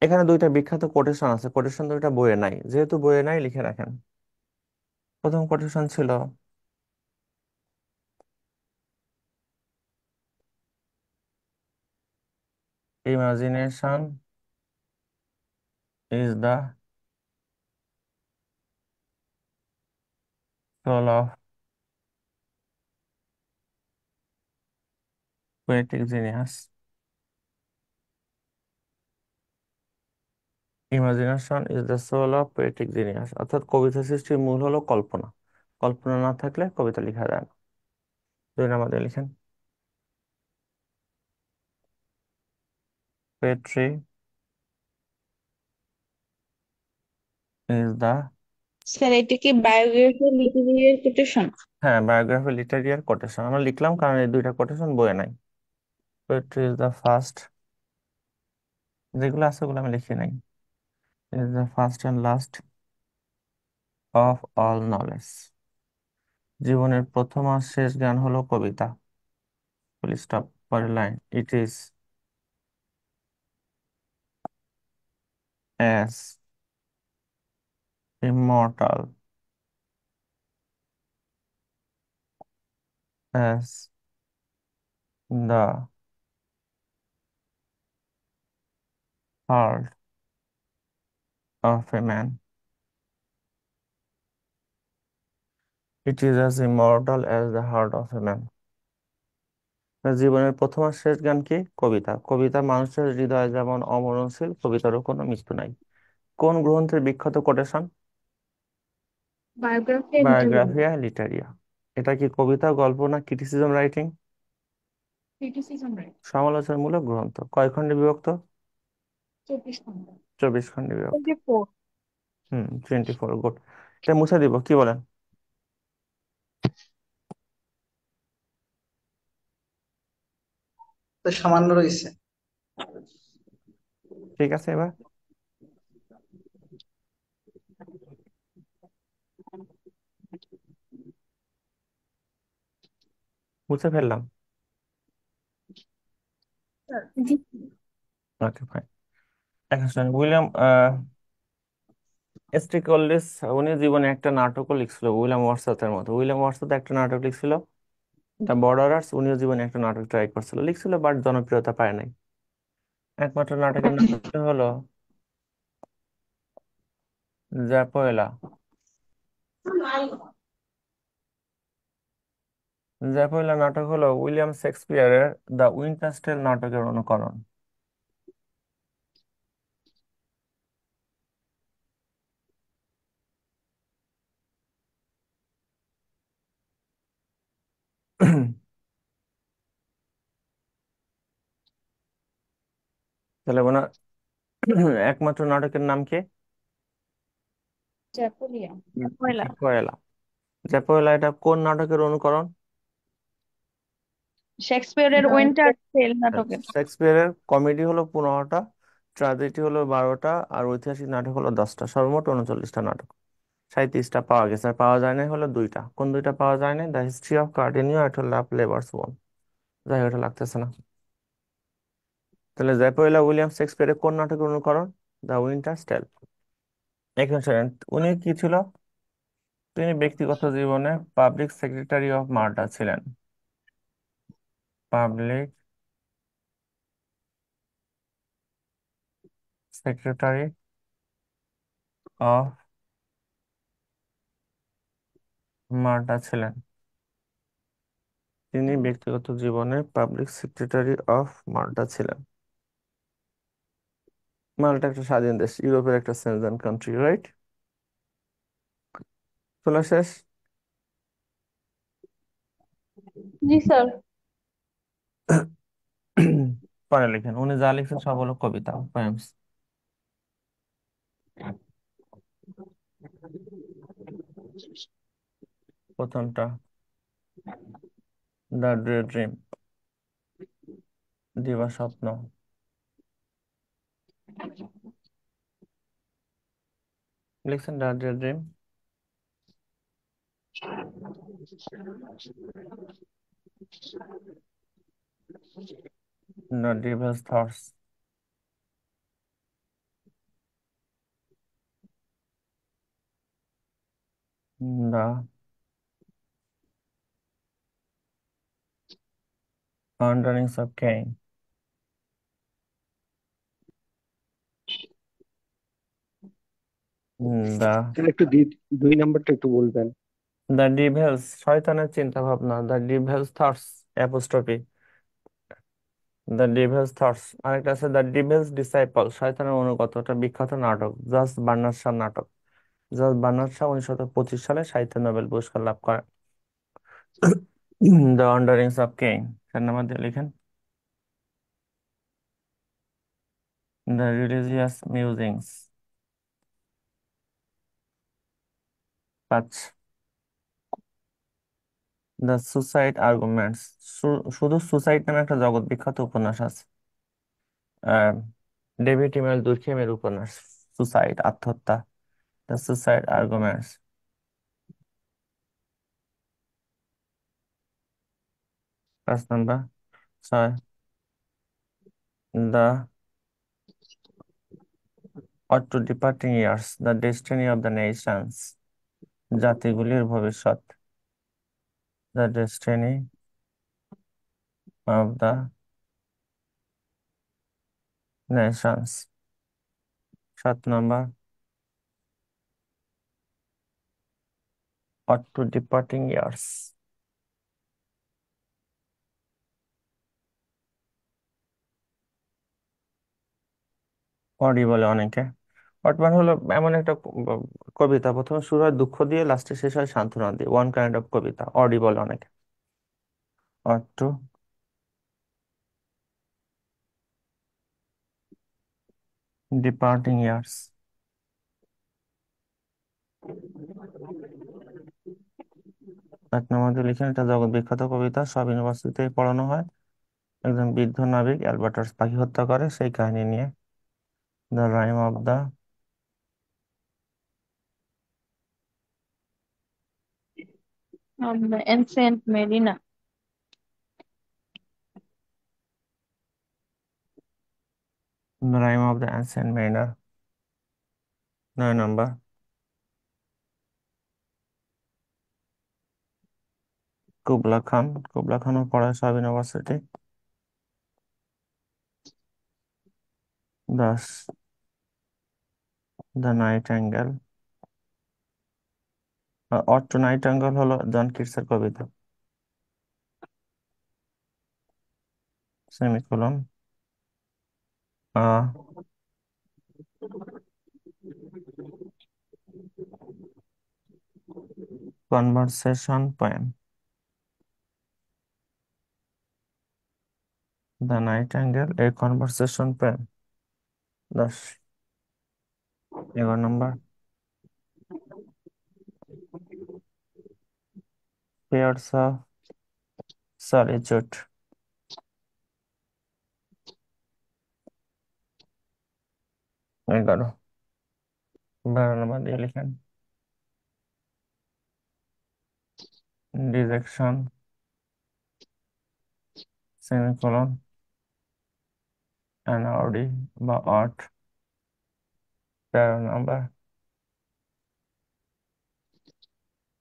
এখানে দুইটা বিখ্যাত কোটেশন আছে, কোটেশন দুইটা বইয়ে নাই, যেহেতু বইয়ে নাই লিখে রাখেন। প্রথম কোটেশন ছিল, imagination is the soul of poetic genius. Imagination is the soul of poetic genius, অর্থাৎ কবিতা সৃষ্টির মূল হলো কল্পনা। কল্পনা না থাকলে কবিতা লেখা যায় না। 2 নম্বরে লিখেন, পোয়েট্রি ইজ দ্য, স্যার এটা কি বায়োগ্রাফি লিটারেচার কোটেশন? হ্যাঁ, বায়োগ্রাফি লিটারিয়ার কোটেশন আমরা লিখলাম, কারণ এই দুইটা কোটেশন বইয়ে নাই। পোয়েট্রি ইজ দ্য ফার্স্ট, যেগুলো আছে ওগুলো আমি লিখি নাই। Is the first and last of all knowledge, জীবনের প্রথম আর শেষ জ্ঞান হলো কবিতা। Full stop. পরের line, it is as immortal as the heart of a man. It is as immortal as the heart of a man. জীবনের প্রথম আর শেষ জ্ঞান কি? কবিতা। কবিতা মানুষের হৃদয়ে যেমন অমরণশীল, কবিতারও কোনো মৃত্যু নাই। কোন গ্রন্থের বিখ্যাত কোটেশন? Biography literature. বায়োগ্রাফিয়া লিটারিয়া। এটা কি কবিতা, গল্প না ক্রিটিসিজম রাইটিং? Criticism right. সমালোচনামূলক গ্রন্থ। কয় খণ্ডে বিভক্ত? 24 খন্ড। 24 খণ্ডে বিভক্ত। 24। 24, গুড। এটা মুছে দিব, কি বলেন? তো সামান্য রয়েছে। ঠিক আছে, এবার মুছে ফেললাম। জি। ওকে, ফাইন। এখন শুনুন, উইলিয়াম স্টিকলিস, উনি জীবনে একটা নাটকও লিখছিল উইলিয়াম ওয়ার্ডসওয়ার্থের মতো। উইলিয়াম ওয়ার্ডসওয়ার্থ একটা নাটক লিখছিল, দ্য বর্ডারার্স। উনিও জীবনে একটা নাটক ট্রাই করছিল, লিখছিল, বাট জনপ্রিয়তা পায় নাই। একমাত্র নাটকের নাম হলো জ্যাপোয়েলা। জ্যাপোয়েলা নাটক হলো উইলিয়াম শেক্সপিয়ারের দ্য উইন্টারস টেল নাটকের অনুকরণ। তাহলে ওনার একমাত্র নাটকের নাম কি? চ্যাপলিয়া। পয়লা। জ্যাপোয়েলা। জ্যাপোয়েলা এটা কোন নাটকের অনুকরণ? শেক্সপিয়রের উইন্টার টেল নাটকের। শেক্সপিয়ারের কমেডি হলো 15টা, ট্র্যাজেডি হলো 12টা, আর ঐতিহাসিক নাটক হলো 10টা, সর্বমোট 39টা নাটক। 37টা পাওয়া গেছে, আর পাওয়া যায় নাই হলো দুইটা। কোন দুইটা পাওয়া যায় নাই? দ্য হিস্ট্রি অফ কার্ডেনিও, এটা লাভ লেবার্স ওন। যাই হোক, এটা লাগতেছে না। তাহলে জ্যাপোয়েলা উইলিয়াম শেক্সপিয়ারের কোন নাটকের অনুকরণ? দ্য উইন্টারস টেল। এখানে শোনেন, উনি কি ছিল? তিনি ব্যক্তিগত জীবনে পাবলিক সেক্রেটারি অফ মাল্টা ছিলেন। পাবলিক সেক্রেটারি অফ মাল্টা ছিলেন। তিনি ব্যক্তিগত জীবনে পাবলিক সেক্রেটারি অফ মাল্টা ছিলেন। মাল্টা একটা স্বাধীন দেশ, ইউরোপের একটা সেনজান কান্ট্রি, রাইট? চলে শেষ। জি স্যার। পরে লিখেন, উনি যা লিখছেন সব হলো কবিতা, পোয়েমস। প্রথমটা দ্য ডে ড্রিম, দিবা স্বপ্ন। লিখছেন the day dream. The devil's thoughts, the wanderings of Cain, the তাহলে একটু দুই নাম্বারটা একটু বলবেন। দ্য ডিভিলস, শয়তানের চিন্তা ভাবনা। The devil's thoughts apostrophe, the devil's thoughts. আরেকটা আছে দ্য ডিভিলস ডিসাইপল, শয়তানের অনুগত। একটা বিখ্যাত নাটক, জাজ বার্নার্ড শাহ নাটক। জাজ বার্নার্ড শাহ 1925 সালে সাহিত্য নোবেল পুরস্কার লাভ করেন। দ্য ওয়ান্ডারিংস অফ কেইন, 4 নম্বর দিয়ে লিখেন। The religious musings, 5। The suicide arguments, শুধু সুসাইড নামে একটা জগৎ বিখ্যাত উপন্যাস আছে, আহ, ডেভিড ইমেল দুর্খেমের উপন্যাস, সুসাইড, আত্মহত্যা। The suicide arguments. 5 number. 6, the ode to departing years, the destiny of the nations, জাতিগুলির ভবিষ্যৎ। The destiny of the nations. 7 number. Ode to departing years. Ode বলে অনেকে। অটমান হলো এমন একটা কবিতা, প্রথমে শুরু হয় দুঃখ দিয়ে, লাস্টে শেষ হয় সান্ত্বনা দিয়ে, ওয়ান কাইন্ড অফ কবিতা। অডি বলে অনেকে। Ode to departing years. 8 নম্বর দিয়ে লিখেন, এটা জগৎ বিখ্যাত কবিতা, সব ইউনিভার্সিটিতে পড়ানো হয়। একজন বৃদ্ধ নাবিক অ্যালবার্টাস পাখি হত্যা করে, সেই কাহিনী নিয়ে। The rime of the, ancient mariner. Rime of the ancient mariner. 9 number. Kubla Khan, Kubla খানও পড়ায় সব university. 10, the nightingale. Ode nightingale হলো জন কিটসের কবিতা, semicolon. Conversation poem, the nightingale a conversation poem. 10। 11 number. Fears of solitude. 11। 12 number দিয়ে লিখেন। Dejection, semicolon, অ্যানাওডি বা অট, 13 নম্বর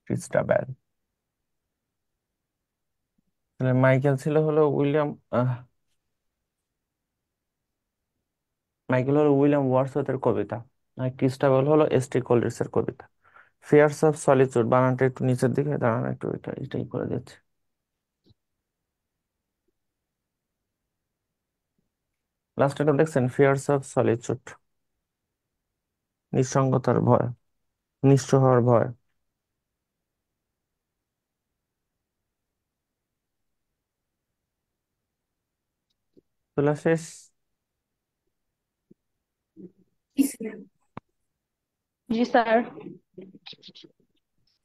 Christabel. তাহলে মাইকেল ছিল হলো উইলিয়াম মাইকেল হলো উইলিয়াম ওয়ার্ডসওয়ার্থের কবিতা, আর ক্রিস্টাবেল হলো এস.টি. কোলরিজের কবিতা। ফিয়ার্স অফ সলিচুড, বানানটা একটু নিচের দিকে দাঁড়ান, একটু এটাই করে দিচ্ছে। লাস্ট এটা দেখছেন, ফিয়ার্স অফ সলিচুড, নিঃসঙ্গতার ভয়, নিঃস্ব হওয়ার ভয়। তোলা শেষ? জি স্যার।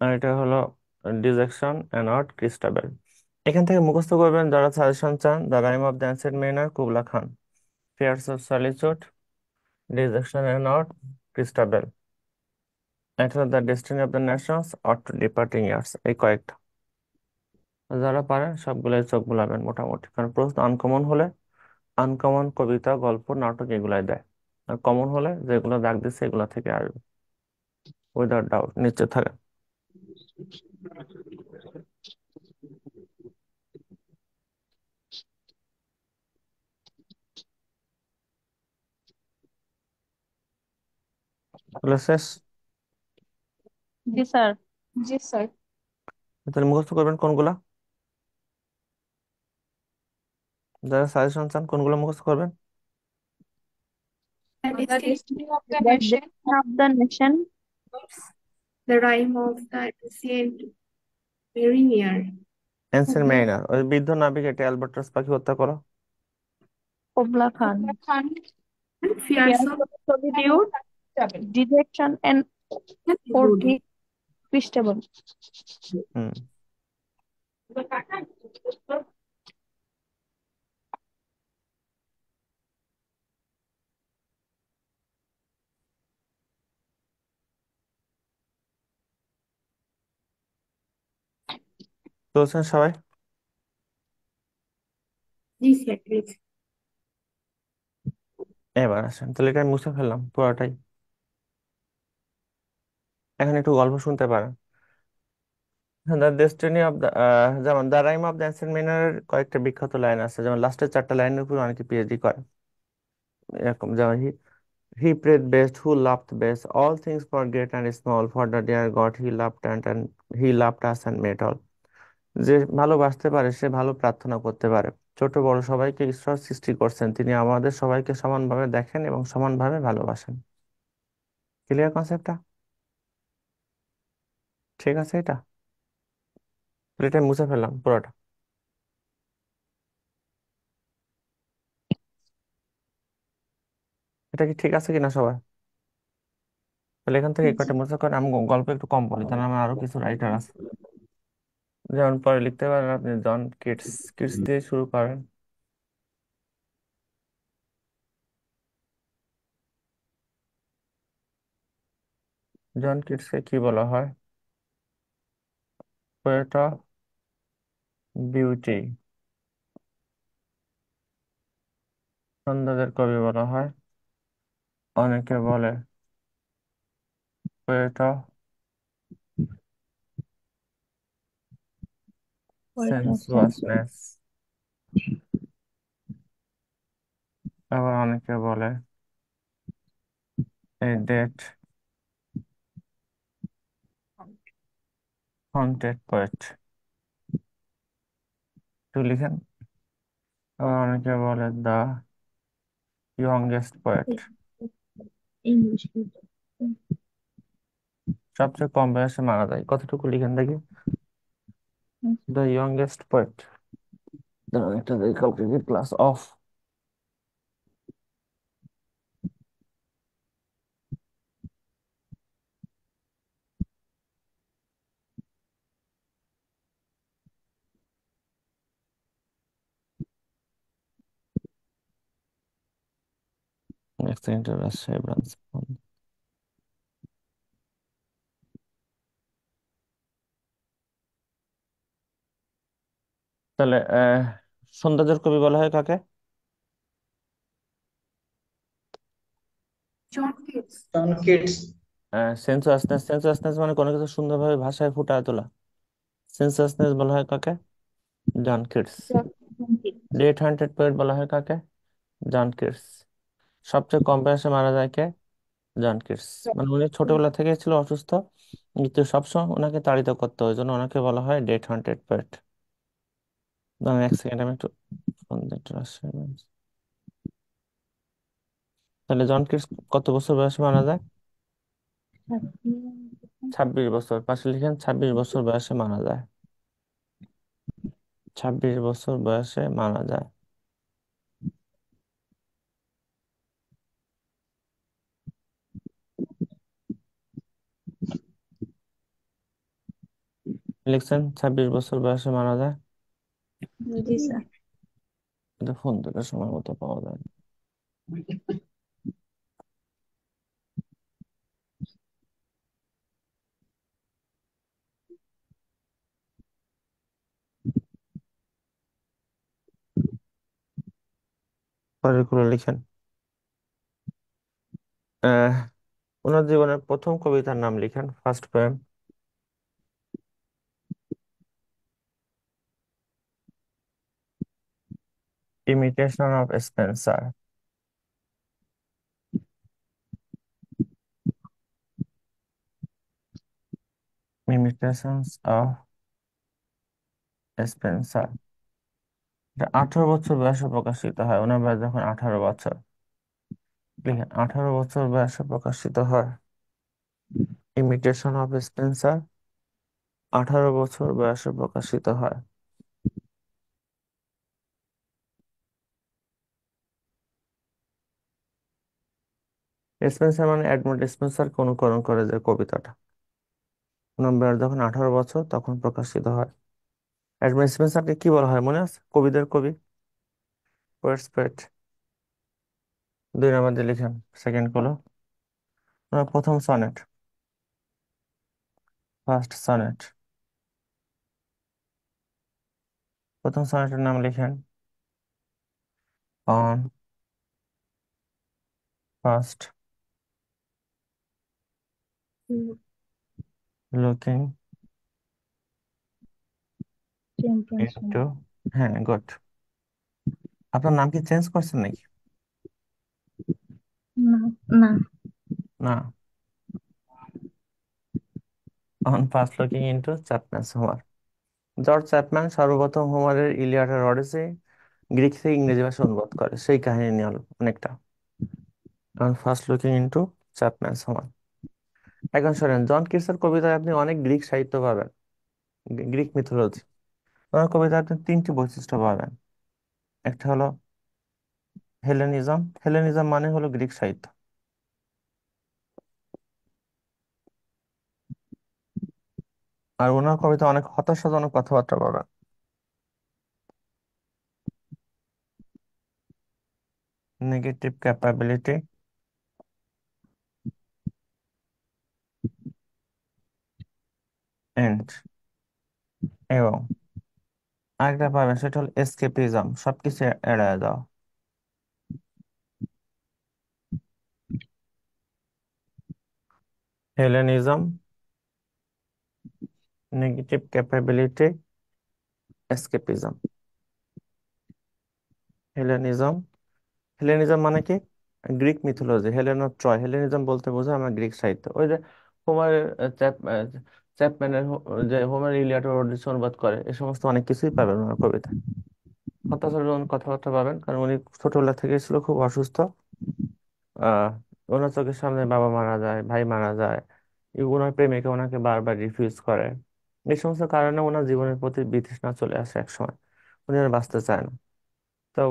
আর এটা হলো ডিজেকশন অ্যান্ড অট ক্রিস্টাবেল। এখান থেকে মুখস্থ করবেন যারা সাজেশন চান, the rime of the ancient mariner, Kubla Khan. Fears of solitude, dejection and ode Christabel. এটা the destiny of the nations, ode departing years. এই কয়েকটা যারা পারেন সবগুলাই চোখ বুলাবেন মোটামুটি, কারণ প্রশ্ন আনকমন হলে আনকমন কবিতা, গল্প, নাটক এগুলাই দেয়। আর কমন হলে যেগুলো দাগ দিচ্ছে এগুলো থেকে আসবে, উইদাউট ডাউট, নিশ্চিত থাকে। তাহলে শেষ? জি স্যার। জি স্যার। তাহলে মুখস্থ করবেন কোনগুলা, যারা সাজেশন চান কোনগুলো মুখস্থ করবেন? The Destiny of the The Nation, Destiny of the Nation, The Rime of the Ancient Mariner, ancient mariner, ওই বৃদ্ধ নাবিক, এটা অ্যালবার্টাস পাখি হত্যা করো। Kubla Khan, Kubla Khan, Fears Fears of of Solitude, Seven. Dejection and Wood. Orchid Christabel. হুম। চলছেন সবাই? This Hatred. এবার আসেন, তাহলে এটা আমি মুছে ফেললাম পুরোটাই। এখন একটু গল্প শুনতে পারেন। দ্য ডেস্টিনি অফ দ্য, যেমন the rime of the ancient মেরিনারের কয়েকটা বিখ্যাত লাইন আছে, যেমন লাস্টের 4টা লাইনের উপর অনেকে পিএইচডি করে। এরকম যেমন হি prayed best, who laughed best, all things for great and small, for the dear God he loved and he loved us and made all. যে ভালোবাসতে পারে সে ভালো প্রার্থনা করতে পারে, ছোট বড় সবাইকে ঈশ্বর সৃষ্টি করছেন, তিনি আমাদের সবাইকে সমানভাবে দেখেন এবং সমানভাবে ভালোবাসেন। ক্লিয়ার কনসেপ্টটা? ঠিক আছে এটা? তাহলে এটা মুছে ফেললাম পুরোটা। এটা কি ঠিক আছে কিনা সবাই? তাহলে এখান থেকে এই কয়টা মুছে করে আমি গল্প একটু কম বলি, তাহলে আমার আরো কিছু রাইটার আছে। যেমন পরে লিখতে পারেন আপনি জন কিটস, কিটস দিয়ে শুরু করেন। জন কিটসকে কি বলা হয়? পোয়েট অফ বিউটি, সন্ধ্যাদের কবি বলা হয়। অনেকে বলে poet of Poet of Sense. সেন্সুয়াসনেস, আবার অনেকে বলে এ ডেট হন্টেড পোয়েট। একটু লিখেন। আবার অনেকে বলে দ্য ইয়ংগেস্ট পোয়েট, English. সবচেয়ে কম বয়সে মারা যায়। কতটুকু লিখেন দেখি? The youngest poet. দাঁড়ান একটা দেখি, কালকে কি class off? Next interview branch. তাহলে সৌন্দর্যের কবি বলা হয় কাকে? John Keats. John Keats. Sensuousness, sensuousness মানে কোনো কিছু সুন্দরভাবে ভাষায় ফুটিয়ে তোলা। সেন্সুয়াসনেস বলা হয় কাকে? John Keats. Death haunted poet বলা হয় কাকে? John Keats. সবচেয়ে কম বয়সে মারা যায় কে? John Keats. মানে উনি ছোটবেলা থেকে ছিল অসুস্থ, মৃত্যু সবসময় ওনাকে তাড়িত করতো, ওই জন্য ওনাকে বলা হয় ডেট হান্টেড পোয়েট। দাঁড়ান এক সেকেন্ড, আমি একটু ফোন দিতে আসছি। তাহলে জন কিটস কত বছর বয়সে মারা যায়? 26 বছর। পাশে লিখেন 26 বছর বয়সে মারা যায়। 26 বছর বয়সে মারা যায়। লিখছেন 26 বছর বয়সে মারা যায়। জি স্যার। এটা ফোন দিলে সময় মতো পাওয়া যায় না। পরের গুলো লিখেন। আহ ওনার জীবনের প্রথম কবিতার নাম লিখেন, first poem. Imitation of Spenser. Imitations of Spenser. এটা 18 বছর বয়সে প্রকাশিত হয়, ওনার বয়স যখন 18 বছর। লিখেন 18 বছর বয়সে প্রকাশিত হয় ইমিটেশন অফ স্পেন্সার। 18 বছর বয়সে প্রকাশিত হয়। স্পেন্সার মানে এডমন্ড স্পেন্সারকে অনুকরণ করে যে কবিতাটা। ওনার বয়স যখন 18 বছর তখন প্রকাশিত হয়। এডমন্ড স্পেন্সারকে কি বলা হয় মনে আছে? কবিদের কবি, পোয়েটস পোয়েট। 2 নম্বর দিয়ে লিখেন সেকেন্ড গুলো। ওনার প্রথম সনেট, ফার্স্ট সনেট। প্রথম সনেটের নাম লিখেন on first looking champions. Into. হ্যাঁ, গুড। আপনার নাম কি চেঞ্জ করছেন নাকি? না, না। না। On first looking into Chapman's Homer. George Chapman সর্বপ্রথম হোমারের ইলিয়াড আর অডিসি গ্রিক থেকে ইংরেজি ভাষায় অনুবাদ করে, সেই কাহিনী নিয়ে অনেকটা। On first looking into Chapman's Homer. এখন শোনেন, জন কিটসের কবিতায় আপনি অনেক গ্রিক সাহিত্য পাবেন, গ্রিক মিথোলজি। ওনার কবিতায় আপনি 3টি বৈশিষ্ট্য পাবেন। একটা হলো হেলেনিজম। হেলেনিজম মানে হলো গ্রিক সাহিত্য। আর ওনার কবিতা অনেক হতাশাজনক কথাবার্তা পাবেন। নেগেটিভ ক্যাপাবিলিটি এন্ড, এবং আরেকটা পাবেন সেটা হলো এসকেপিজম, সবকিছু এড়ায় যাওয়া। Hellenism, negative capability, escapism. Hellenism, Hellenism মানে কি? Greek mythology, Helen of Troy. Hellenism বলতে বোঝায় আমার গ্রিক সাহিত্য। ওই যে হোমারের চ্যাপম্যানের যে হোমার ইলিয়াড ও ওডিসি অনুবাদ করে, এই সমস্ত অনেক কিছুই পাবেন ওনার কবিতা। হতাশাজনক কথাবার্তা পাবেন, কারণ উনি ছোটবেলা থেকে ছিল খুব অসুস্থ। আহ ওনার চোখের সামনে বাবা মারা যায়, ভাই মারা যায়, ওনার প্রেমিকা ওনাকে বারবার রিফিউজ করে। এই সমস্ত কারণে ওনার জীবনের প্রতি বিতৃষ্ণা চলে আসে একসময়। উনি আর বাঁচতে চায় না। তো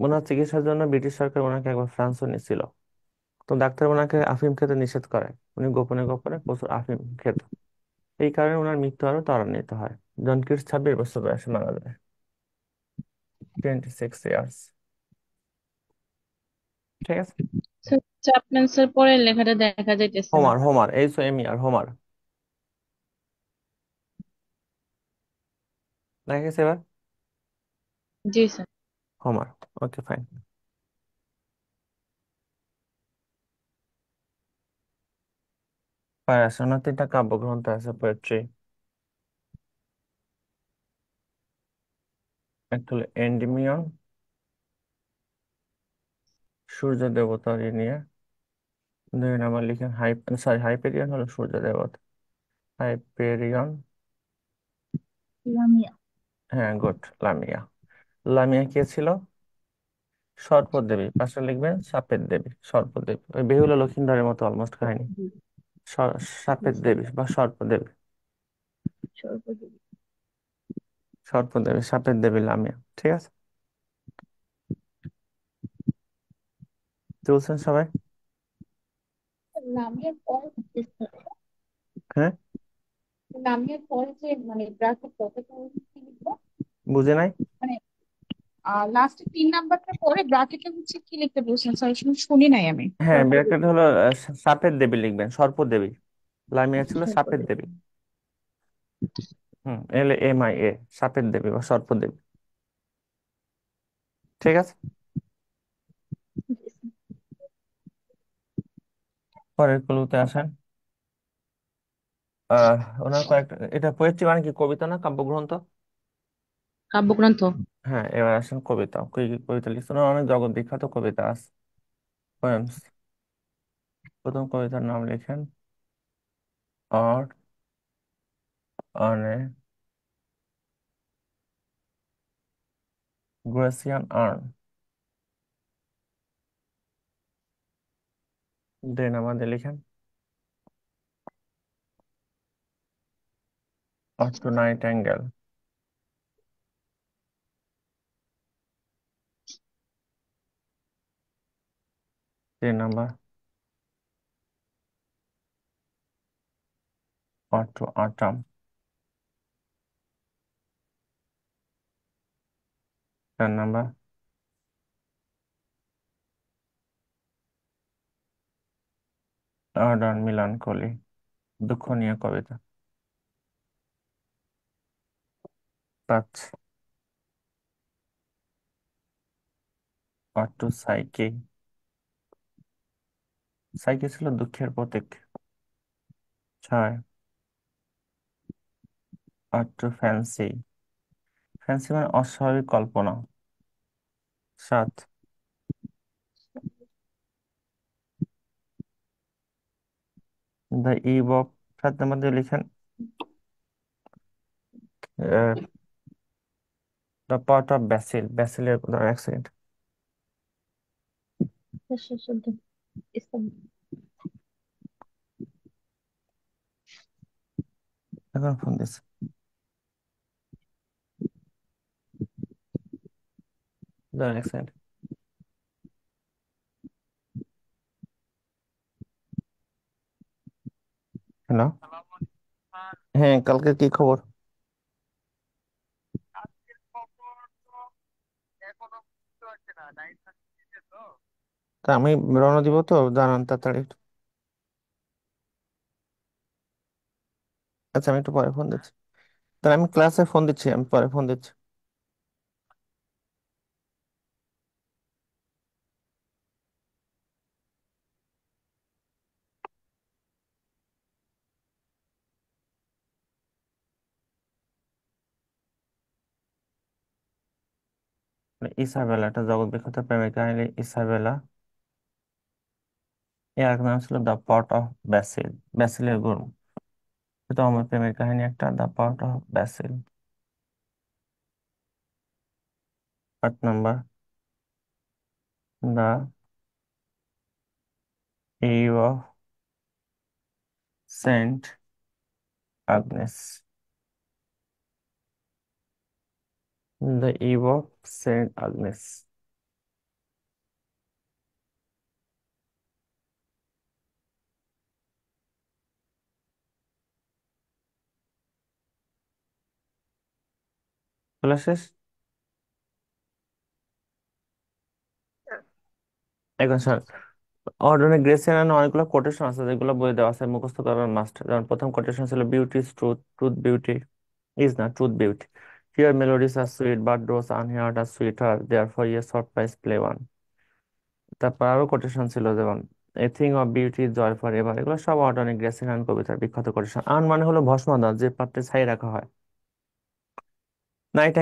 ওনার চিকিৎসার জন্য ব্রিটিশ সরকার ওনাকে একবার ফ্রান্সও নিয়েছিল। তো ডাক্তার ওনাকে আফিম খেতে নিষেধ করে। উনি গোপনে গোপনে প্রচুর আফিম খেত। এই কারণে ওনার মৃত্যু আরো ত্বরান্বিত হয়। জন কিটস 26 বছর বয়সে মারা যায়। 26 ইয়ার্স। ঠিক আছে। স্যার, চ্যাপম্যানসের পরের লেখাটা দেখা যাইতেছে না। Homer, Homer, HOMER, Homer. দেখা গেছে এবার? জি স্যার। হোমার। Okay fine. ওনার তিনটা কাব্যগ্রন্থ আছে পোয়েট্রি। একটা হলো এন্ডিমিয়ন, সূর্য দেবতা নিয়ে। দুই নাম্বার লিখেন হাইপেরিয়ন হলো সূর্য দেবতা। হাইপেরিয়ন। লামিয়া। হ্যাঁ, গুড। লামিয়া। লামিয়া কে ছিল? সর্পদেবী। পাশে লিখবেন সাপের দেবী, সর্পদেবী। ওই বেহুলা লক্ষিন্দরের মতো অলমোস্ট কাহিনী। সাপের দেবী বা সর্পদেবী। সর্বদেবী। সর্পদেবী, সাপের দেবী লামিয়া। ঠিক আছে, চলছেন সবাই? নামের পর জি স্যার। হ্যাঁ, নামের পর যে মানে ব্র্যাকেট কতটা কি লিখবো? বুঝে নাই। মানে লাস্টে 3 নাম্বারটা পরে ব্র্যাকেটে হচ্ছে কি লিখতে বলছেন স্যার? শুনি নাই আমি। হ্যাঁ, ব্র্যাকেট হলো সাপের দেবী লিখবেন, সর্পদেবী। লামিয়া ছিল সাপের সর্বদেবী। দেবী। LAMIA, সাপের দেবী বা সর্পদেবী। ঠিক আছে, জি স্যার। পরের ক্লুতে আসেন। ওনার কয়েকটা, এটা পোয়েট্রি মানে কি, কবিতা না কাব্যগ্রন্থ? কাব্যগ্রন্থ। হ্যাঁ, এবার আসেন কবিতা। কি কি কবিতা লিখছেন? ওনার অনেক জগৎ বিখ্যাত কবিতা আছে, পোয়েমস। প্রথম কবিতার নাম লিখেন আর অনে গ্রেসিয়ান আর্ন। দেন আমাদের লিখেন অর টু নাইট অ্যাঙ্গেল। তিন নাম্বার অর টু আটাম। চার নাম্বার আর্ডান মিলানকলি, দুঃখ নিয়ে কবিতা। পাঁচ অর টু সাইকি। সাইকি ছিল দুঃখের প্রতীক। ছয় অর টু ফ্যান্সি। ফ্যান্সি মানে অস্বাভাবিক কল্পনা। সাত দ্য ইভ অফ। সাত নাম্বার দিয়ে লিখেন দ্য পার্ট অফ ব্যাসিল। ব্যাসিলের এক সেকেন্ড। শুদ্ধ ইসলাম। এখন ফোন দিচ্ছে, দাঁড়ান এক সেকেন্ড। হ্যালো। হ্যাঁ, কালকে কি খবর? তা আমি রওনা দিব তো, জানান তাড়াতাড়ি একটু। আচ্ছা, আমি একটু পরে ফোন দিচ্ছি। তাহলে আমি ক্লাসে ফোন দিচ্ছি, আমি পরে ফোন দিচ্ছি। ইসাবেলা, একটা জগৎ বিখ্যাত প্রেমের কাহিনী ইসাবেলা। এর আরেক নাম ছিল দ্য পট অফ ব্যাসিল, ব্যাসিলের গুণ। এটা আমার প্রেমের কাহিনী একটা, the pot of basil. 8 number the eve of Saint Agnes. The eve of Saint Agnes. বলা শেষ? এখন স্যার, অর্ডনে গ্রেসিয়ান অনেকগুলো কোটেশন আছে যেগুলো বই দেওয়া আছে, মুখস্থ করার মাস্ট। যেমন প্রথম কোটেশন ছিল beauty is truth, truth beauty is না, truth beauty. Here melodies are sweet, but those unheard are sweeter. Therefore, a short price play one. তারপর আরো কোটেশন ছিল, যেমন a thing of beauty joy for ever, এগুলো সব অটনিক গ্রেসিয়ান কবিতার বিখ্যাত quotation. আন মানে হলো ভস্মদান, যে পাত্রে ছাই রাখা হয়। নাইট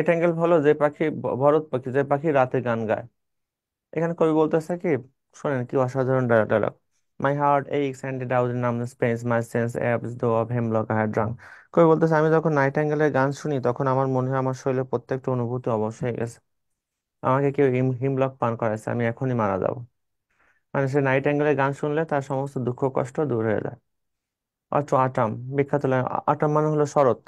অ্যাঙ্গেল হলো যে পাখি, ভরত পাখি, যে পাখি রাতে গান গায়। এখানে কবি বলতেছে কি, শোনেন কি অসাধারণ dialogue. My heart aches and drowsy numbness pains my sense as though of hemlock I had drunk. কবি বলতেছে, আমি যখন নাইট অ্যাঙ্গেলের গান শুনি তখন আমার মনে হয় আমার শরীরের প্রত্যেকটা অনুভূতি অবশ হয়ে গেছে। আমাকে কেউ হিমলক পান করাইছে, আমি এখনই মারা যাব। মানে সে নাইট অ্যাঙ্গেলের গান শুনলে তার সমস্ত দুঃখ কষ্ট দূর হয়ে যায়। অটো আটাম, বিখ্যাত লাইন। আটাম মানে হলো শরৎ।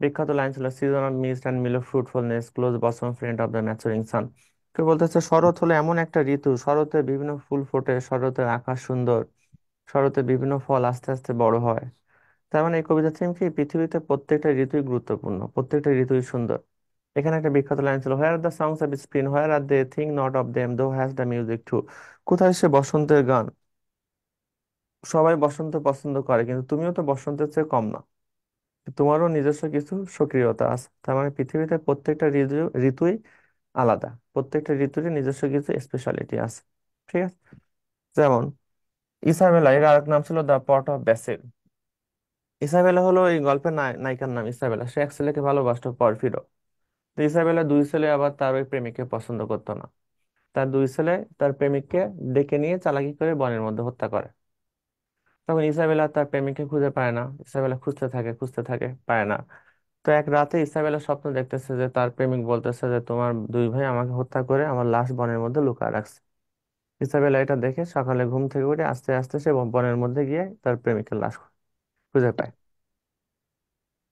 বিখ্যাত লাইন ছিল, season of mist and mellow of fruitfulness, close bosom friend of the maturing sun. কেউ বলতেছে শরৎ হলো এমন একটা ঋতু, শরতে বিভিন্ন ফুল ফোটে, শরতের আকাশ সুন্দর, শরতে বিভিন্ন ফল আস্তে আস্তে বড় হয়। তার মানে এই কবিতা থিম কি, পৃথিবীতে প্রত্যেকটা ঋতুই গুরুত্বপূর্ণ, প্রত্যেকটা ঋতুই সুন্দর। এখানে একটা বিখ্যাত লাইন ছিল, where are the songs of spring, where are they think not of them though has the music too. কোথায় সে বসন্তের গান? সবাই বসন্ত পছন্দ করে, কিন্তু তুমিও তো বসন্তের চেয়ে কম না, তোমারও নিজস্ব কিছু সক্রিয়তা আছে। তার মানে পৃথিবীতে প্রত্যেকটা ঋতুই আলাদা, প্রত্যেকটা ঋতুরই নিজস্ব কিছু স্পেশালিটি আছে। ঠিক আছে। যেমন ইসাবেলা, এর আরেক নাম ছিল the pot of basil. Isabella হলো এই গল্পের নায়িকার নাম ইসাবেলা। সে এক ছেলেকে ভালোবাসতো, পরফিরো। তো ইসাবেলা দুই ছেলে আবার তার ওই প্রেমিককে পছন্দ করতো না। তার দুই ছেলে তার প্রেমিককে ডেকে নিয়ে চালাকি করে বনের মধ্যে হত্যা করে। তখন ইসাবেলা তার প্রেমিককে খুঁজে পায় না। ইসাবেলা খুঁজতে থাকে, পায় না। তো এক রাতে ইসাবেলা স্বপ্ন দেখতেছে যে তার প্রেমিক বলতেছে যে তোমার দুই ভাই আমাকে হত্যা করে আমার লাশ বনের মধ্যে লুকায় রাখছে। ইসাবেলা এটা দেখে সকালে ঘুম থেকে উঠে আস্তে আস্তে সে বনের মধ্যে গিয়ে তার প্রেমিকের লাশ খুঁজে পায়।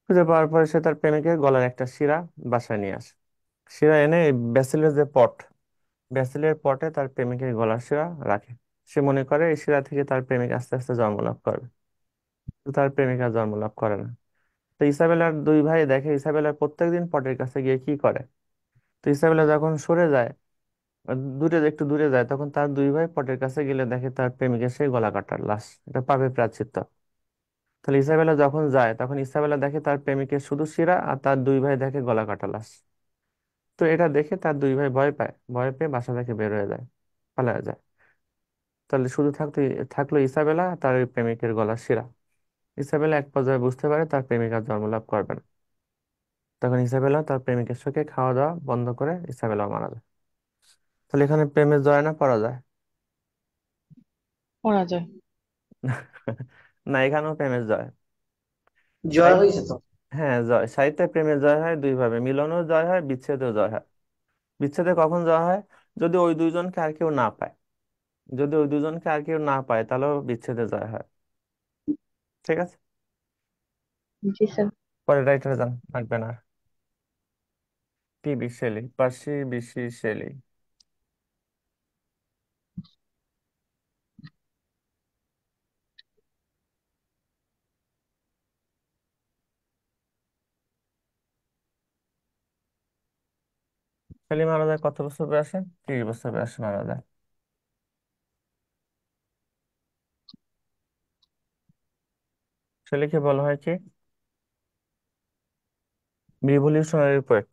খুঁজে পাওয়ার পরে সে তার প্রেমিকের গলার একটা শিরা বাসায় নিয়ে আসে। শিরা এনে এই ব্যাসিলের যে পট, ব্যাসিলের পটে তার প্রেমিকের গলার শিরা রাখে। সে মনে করে এই শিরা থেকে তার প্রেমিক আস্তে আস্তে জন্ম লাভ করবে। তো তার প্রেমিকা জন্ম লাভ করে না। তো ইসাবেলার দুই ভাই দেখে ইসাবেলার প্রত্যেকদিন পটের কাছে গিয়ে কি করে। তো ইসাবেলা যখন সরে যায়, একটু দূরে যায়, তখন তার দুই ভাই পটের কাছে গেলে দেখে তার প্রেমিকের সেই গলা কাটার লাশ। এটা পাবে প্রায়শ্চিত্ত। তাহলে ইসাবেলা যখন যায়, তখন ইসাবেলা দেখে তার প্রেমিকের শুধু শিরা, আর তার দুই ভাই দেখে গলা কাটা লাশ। তো এটা দেখে তার দুই ভাই ভয় পায়, ভয় পেয়ে বাসা থেকে বের হয়ে যায়, পালায় যায়। তাহলে শুধু থাকলো ইসাবেলা আর তার ওই প্রেমিকের গলার শিরা। ইসাবেলা এক পর্যায়ে বুঝতে পারে তার প্রেমিকার জন্মলাভ করবে না। তখন ইসাবেলা তার প্রেমিকের সাথে খাওয়া দাওয়া বন্ধ করে ইসাবেলা মারা যায়। তাহলে এখানে প্রেমের জয় না পরাজয়? পড়া যায়। না, এখানেও প্রেমের জয়। জয় সাহিত্য, হয়েছে তো। হ্যাঁ জয়। সাহিত্যে প্রেমের জয় হয় দুই ভাবে, মিলনেও জয় হয়, বিচ্ছেদেও জয় হয়। বিচ্ছেদে কখন জয় হয়? যদি ওই দুইজনকে আর কেউ না পায়। যদি ওই দুজনকে আর কেউ না পায় তাহলেও বিচ্ছেদে জয় হয়। ঠিক আছে। জি স্যার। পরে রাইটার যান, থাকবে না। T B. Shelley, Percy Bysshe Shelley. Shelley মারা যায় কত বছর বয়সে? 30 বছর বয়সে মারা যায়। শেলিকে বলা হয় কি, রিভলিউশনারি পোয়েট,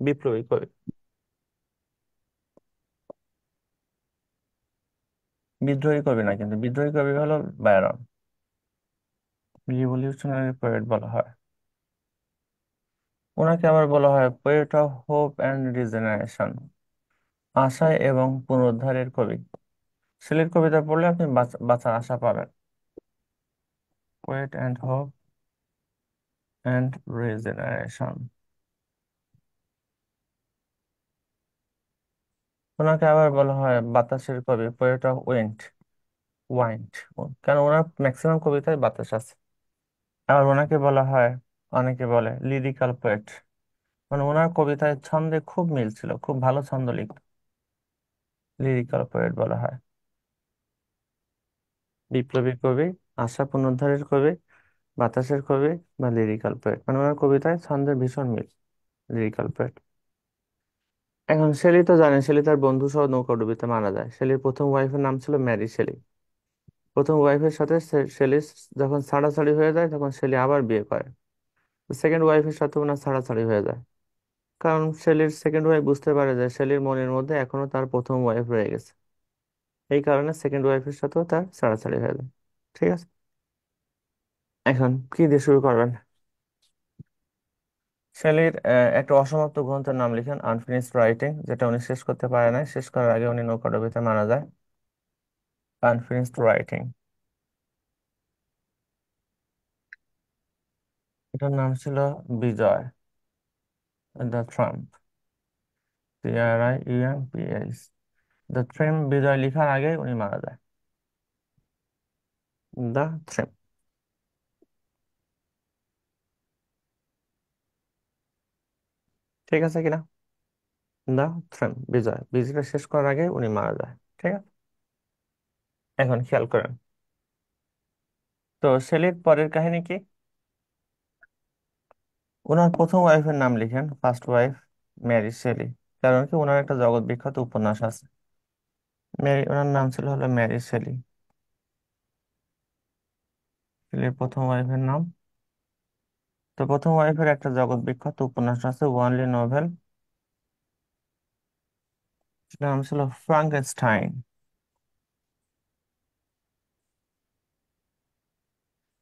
বিপ্লবী কবি। বিদ্রোহী কবি না, কিন্তু বিদ্রোহী কবি হলো বায়রন। রিভলিউশনারি পোয়েট বলা হয় ওনাকে। আবার বলা হয় poet of hope and regeneration, আশা এবং পুনরুদ্ধারের কবি। শেলির কবিতা পড়লে আপনি বাঁচার আশা পাবেন। Poet and hope and regeneration. ওনাকে আবার বলা হয় বাতাসের কবি, পোয়েট অফ উইন্ড, ওয়াইন্ড। কারণ ওনার ম্যাক্সিমাম কবিতায় বাতাস আছে। আবার ওনাকে বলা হয়, অনেকে বলে লিরিক্যাল পোয়েট, মানে ওনার কবিতায় ছন্দে খুব মিল ছিল, খুব ভালো ছন্দ লিখত। লিরিক্যাল পোয়েট বলা হয়। বিপ্লবী কবি, আশা পুনরুদ্ধারের কবি, বাতাসের কবি, বা লিরিক্যাল পোয়েট, মানে ওনার কবিতায় ছন্দের ভীষণ মিল। Lyrical poet. এখন শেলি তো জানেন, শেলি তার বন্ধু সহ নৌকাডুবিতে মারা যায়। শেলির প্রথম ওয়াইফের নাম ছিল ম্যারি শেলি। প্রথম ওয়াইফের সাথে শেলি যখন ছাড়াছাড়ি হয়ে যায়, তখন শেলি আবার বিয়ে করে। সেকেন্ড ওয়াইফের সাথে ওনার ছাড়াছাড়ি হয়ে যায়, কারণ শেলির সেকেন্ড ওয়াইফ বুঝতে পারে যে শেলির মনের মধ্যে এখনো তার প্রথম ওয়াইফ রয়ে গেছে। এই কারণে সেকেন্ড ওয়াইফের সাথেও তার ছাড়াছাড়ি হয়ে যায়। ঠিক আছে, এখন কি দিয়ে শুরু করবেন? শেলির একটা অসমাপ্ত গ্রন্থের নাম লিখেন, আনফিনিশড রাইটিং, যেটা উনি শেষ করতে পারে নাই, শেষ করার আগে উনি নৌকাডুবিতে মারা যায়। আনফিনিশড রাইটিং, এটার নাম ছিল বিজয়, দ্য ট্রাম্প, TRIUMPS, দ্য থ্রেম। বিজয় লিখার আগে উনি মারা যায়। দ্য থ্রেম, ঠিক আছে কিনা? দ্য থ্রেম, বিজয়, বিজয়টা শেষ করার আগে উনি মারা যায়। ঠিক আছে, এখন খেয়াল করেন তো শেলির পরের কাহিনী কি। ওনার প্রথম ওয়াইফের নাম লিখেন, ফার্স্ট ওয়াইফ, মেরি শেলি। কারণ কি, ওনার একটা জগৎ বিখ্যাত উপন্যাস আছে, মেরি, ওনার নাম ছিল হলো মেরি শেলি। শেলির প্রথম ওয়াইফের নাম, তো প্রথম ওয়াইফের একটা জগৎ বিখ্যাত উপন্যাস আছে, ওয়ানলি নোভেল, সেটার নাম ছিল ফ্রাঙ্কেনস্টাইন।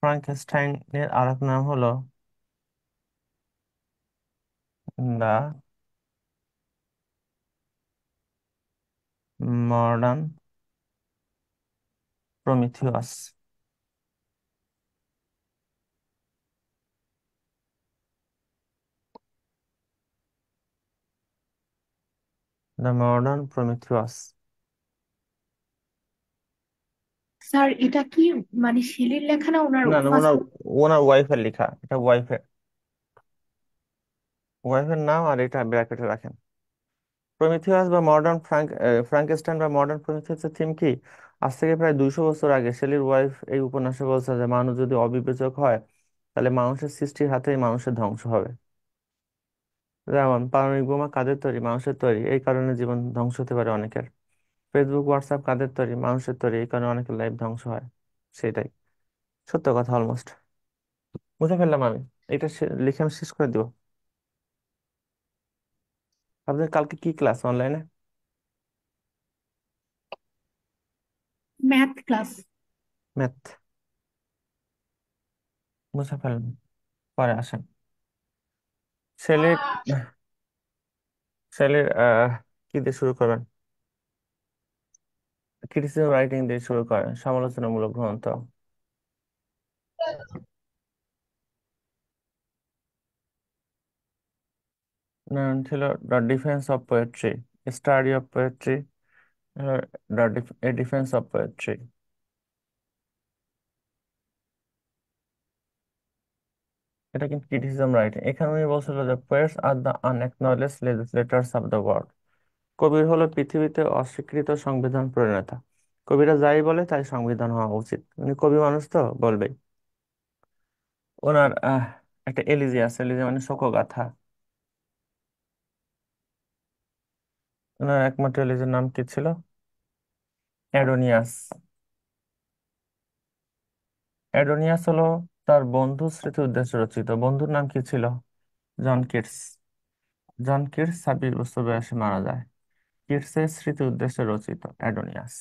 ফ্রাঙ্কেনস্টাইনের আর এক নাম হলো the modern Prometheus. The modern Prometheus. Sir এটা কি মানে শেলির লেখা না ওনার না না, ফার্স্ট? ওনার ওনার ওয়াইফের লেখা, এটা ওয়াইফের, ওয়াইফের নাম, আর এটা ব্র্যাকেটে রাখেন। প্রমিথিয়াস বা মডার্ন ফ্রাঙ্কেস্টাইন বা মডার্ন প্রমিথিয়াসের থিম কি? আজ থেকে প্রায় 200 বছর আগে শেলির ওয়াইফ এই উপন্যাসে বলছে যে মানুষ যদি অবিবেচক হয়, তাহলে মানুষের সৃষ্টির হাতেই মানুষের ধ্বংস হবে। যেমন পারমাণবিক বোমা কাদের তৈরি? মানুষের তৈরি, এই কারণে জীবন ধ্বংস হতে পারে অনেকের। ফেসবুক, হোয়াটসঅ্যাপ কাদের তৈরি? মানুষের তৈরি, এই কারণে অনেকের লাইফ ধ্বংস হয়। সেটাই সত্য কথা, অলমোস্ট বুঝে ফেললাম আমি। এটা লিখে আমি শেষ করে দিব। আপনাদের কালকে কি ক্লাস অনলাইনে? Math class. ম্যাথ, বুঝে ফেললাম, পরে আসেন। শেলির শেলির কি দিয়ে শুরু করবেন? ক্রিটিসিজম রাইটিং দিয়ে শুরু করেন, সমালোচনামূলক গ্রন্থ। নাম ছিল the defence of poetry, study of poetry, the defence of poetry. এটা কিন্তু ক্রিটিসিজম রাইটিং। এখানে উনি বলছিল যে poets are the unacknowledged legislators of the world. কবির হলো পৃথিবীতে অস্বীকৃত সংবিধান প্রণেতা। কবিরা যাই বলে তাই সংবিধান হওয়া উচিত। উনি কবি মানুষ তো বলবেই। ওনার একটা এলিজি আছে, এলিজি মানে শোকগাথা। ওনার একমাত্র এলিজির নাম কি ছিল? অ্যাডোনিয়াস। অ্যাডোনিয়াস হলো তার বন্ধু স্মৃতি উদ্দেশ্যে রচিত। বন্ধুর নাম কি ছিল? John Keats. জন কিটস 26 বছর বয়সে মারা যায়। কিটসের স্মৃতি উদ্দেশ্যে রচিত অ্যাডোনিয়াস।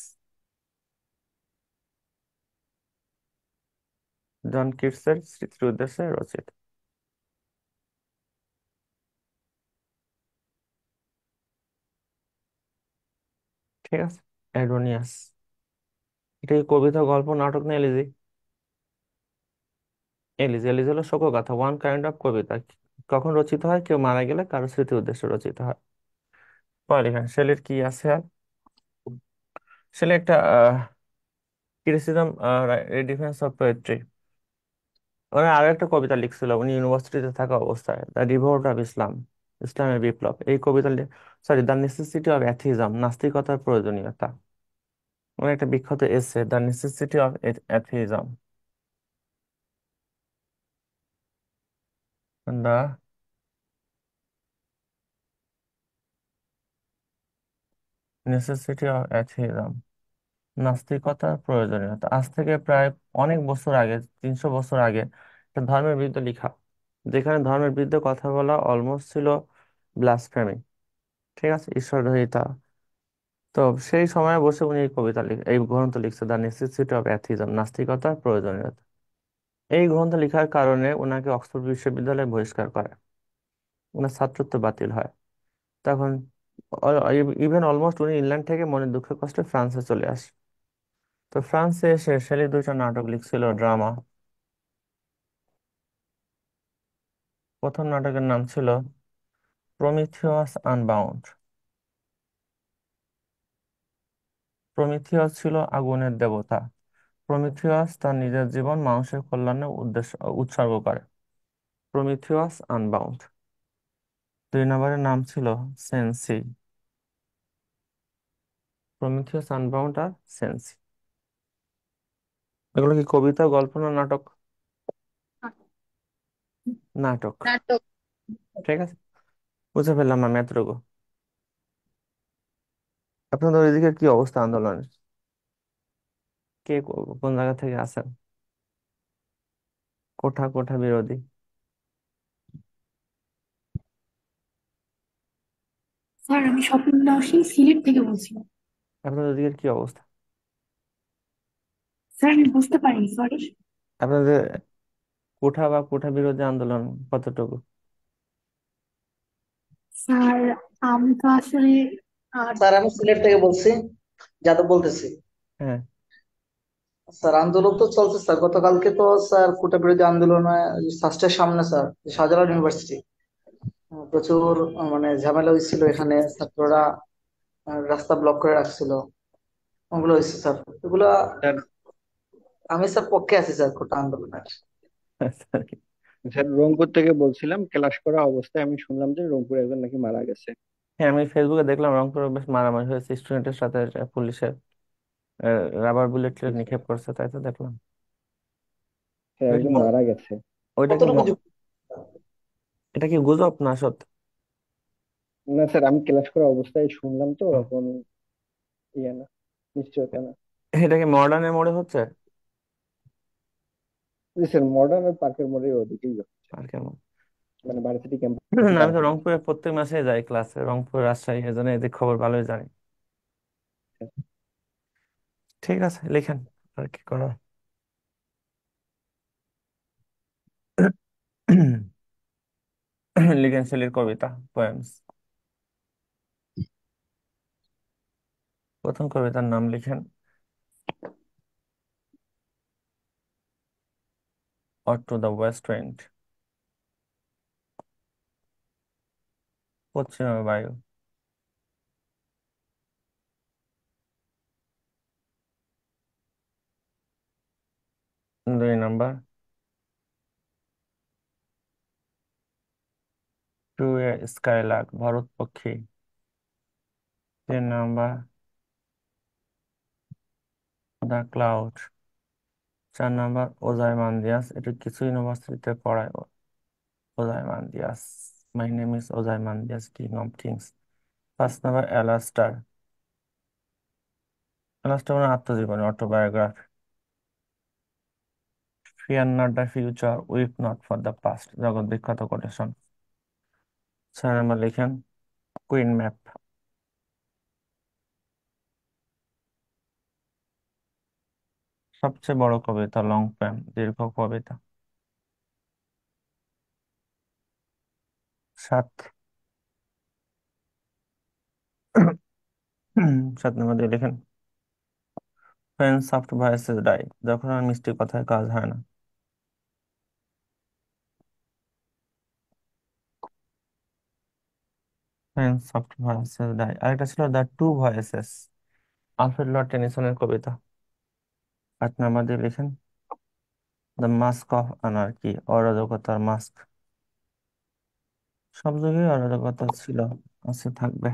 জন কিটসের স্মৃতির উদ্দেশ্যে রচিত। ঠিক আছে, অ্যাডোনিয়াস। এটা কি কবিতা, গল্প, নাটক না এলিজি? এলিজি, এলিজি হলো শোকগাথা, ওয়ান কাইন্ড অফ কবিতা। কখন রচিত হয়? কেউ মারা গেলে কারো স্মৃতি উদ্দেশ্যে রচিত হয়। পরে লিখেন শেলের কি আছে আর। শেলে একটা ক্রিটিসিজম, ডিফেন্স অফ পোয়েট্রি। উনি আরো একটা কবিতা লিখছিল উনি ইউনিভার্সিটিতে থাকা অবস্থায়, দ্য রিভোল্ট অফ ইসলাম, ইসলামের বিপ্লব। এই কবিতা, sorry, the necessity of atheism, নাস্তিকতার প্রয়োজনীয়তা। উনি একটা বিখ্যাত essay, the necessity of atheism, the necessity of atheism, নাস্তিকতার প্রয়োজনীয়তা। আজ থেকে প্রায় অনেক বছর আগে, 300 বছর আগে, একটা ধর্মের বিরুদ্ধে লেখা। যেখানে ধর্মের বিরুদ্ধে কথা বলা অলমোস্ট ছিল ব্লাসফেমি। ঠিক আছে, ঈশ্বরদ্রোহিতা। তো সেই সময়ে বসে উনি এই গ্রন্থ লিখছে, দ্য নেসেসিটি অফ অ্যাথিজম, নাস্তিকতার প্রয়োজনীয়তা। এই গ্রন্থ লেখার কারণে ওনাকে অক্সফোর্ড বিশ্ববিদ্যালয়ে বহিষ্কার করে, ওনার ছাত্রত্ব বাতিল হয়। তখন ইভেন অলমোস্ট উনি ইংল্যান্ড থেকে মনের দুঃখে কষ্টে ফ্রান্সে চলে আসে। তো ফ্রান্সে এসে শেলি দুইটা নাটক লিখছিল, ড্রামা। প্রথম নাটকের নাম ছিল প্রমিথিয়াস আনবাউন্ড। প্রমিথিয়াস ছিল আগুনের দেবতা। প্রমিথিয়াস তার নিজের জীবন মানুষের কল্যাণে উৎসর্গ করে। প্রমিথিয়াস আনবাউন্ড। দুই নম্বরের নাম ছিল সেন্সি। প্রমিথিয়াস আনবাউন্ড আর সেন্সি। এগুলো কি কবিতা, গল্প না নাটক? নাটক। নাটক। ঠিক আছে, বুঝে ফেললাম আমি এতটুকু। আপনাদের ওইদিকে কি অবস্থা আন্দোলনের? কে কোন জায়গা থেকে আছেন? কোঠা কোঠা বিরোধী। স্যার আমি স্বপ্ন সিং সিলেট থেকে বলছিলাম। আপনাদের ওইদিকে কি অবস্থা? স্যার আমি বুঝতে পারিনি, সরি। আপনাদের কোঠা বা কোঠা বিরোধী আন্দোলন কতটুকু? স্যার আমি তো আসলে আহ, স্যার আমি সিলেট থেকে বলছি, যাদব বলতেছি। হ্যাঁ। স্যার আন্দোলন তো চলছে স্যার, গতকালকে তো স্যার কোটা বিরোধী আন্দোলনে সাস্টের সামনে স্যার, শাহজালাল ইউনিভার্সিটি প্রচুর মানে ঝামেলা হয়েছিল, এখানে ছাত্ররা রাস্তা ব্লক করে রাখছিল, ওগুলো হয়েছে স্যার। এগুলা স্যার আমি স্যার পক্ষে আছি স্যার কোটা আন্দোলনের। স্যার রংপুর থেকে বলছিলাম, ক্লাস করা অবস্থায় আমি শুনলাম যে রংপুরে একজন নাকি মারা গেছে। হ্যাঁ, আমি ফেসবুকে দেখলাম রংপুরে বেশ মারামারি হয়েছে, স্টুডেন্টের সাথে পুলিশের রাবার বুলেট জি স্যার। নিক্ষেপ করছে, তাই তো দেখলাম। স্যার ওইটা কি একজন মারা গেছে। ওইটা কি কতটুকু এটা কি গুজব না সত্য? না স্যার, আমি ক্লাস করা অবস্থায় শুনলাম, তো এখন ইয়ে না, নিশ্চয়তা না। এটা কি মডার্নের মোড়ে হচ্ছে? জি স্যার, মডার্ন আর পার্কের মোড়ে ওদিকেই হচ্ছে, আর কেমন? মানে ভার্সিটি ক্যাম্পাসে আমি পার তো হয়ে। রংপুরে প্রত্যেক মাসে যাই ক্লাসে, রংপুর রাজশাহী, এজন্য এদিক খবর ভালোই জানি। ঠিক আছে, লিখেন। আর কি করা। লিখেন শেলির কবিতা, পোয়েমস। প্রথম কবিতার নাম লিখেন ode to the west wind, পশ্চিমে বায়ু। দুই নাম্বার, টু এ স্কাইলার্ক, ভরত পক্ষী। তিন নাম্বার, দ্য ক্লাউড। চার নাম্বার, ওজাইমান্দিয়াস, এটা কিছু ইউনিভার্সিটিতে পড়ায়। Ozymandias, my name is Ozymandias, king of kings. পাঁচ নাম্বার, অ্যালাস্টার। অ্যালাস্টার মানে আত্মজীবনী, autobiography. Fear not the future, weep not for the past, জগৎ বিখ্যাত কোটেশন। ছয় নাম্বার লিখেন কুইন ম্যাপ। সবচেয়ে বড় কবিতা, লং পোয়েম, দীর্ঘ কবিতা। সাত। সাত নম্বর দিয়ে লিখেন when soft voices die, যখন আর মিষ্টি কথায় কাজ হয় না। when soft voices die। আরেকটা ছিল the two voices, Alfred lord টেনিসনের কবিতা। আট নম্বর দিয়ে লিখেন দ্য মাস্ক অফ অ্যানার্কি, অরাজকতার মাস্ক। সব জায়গায় অরাজকতা ছিল, আছে, থাকবে।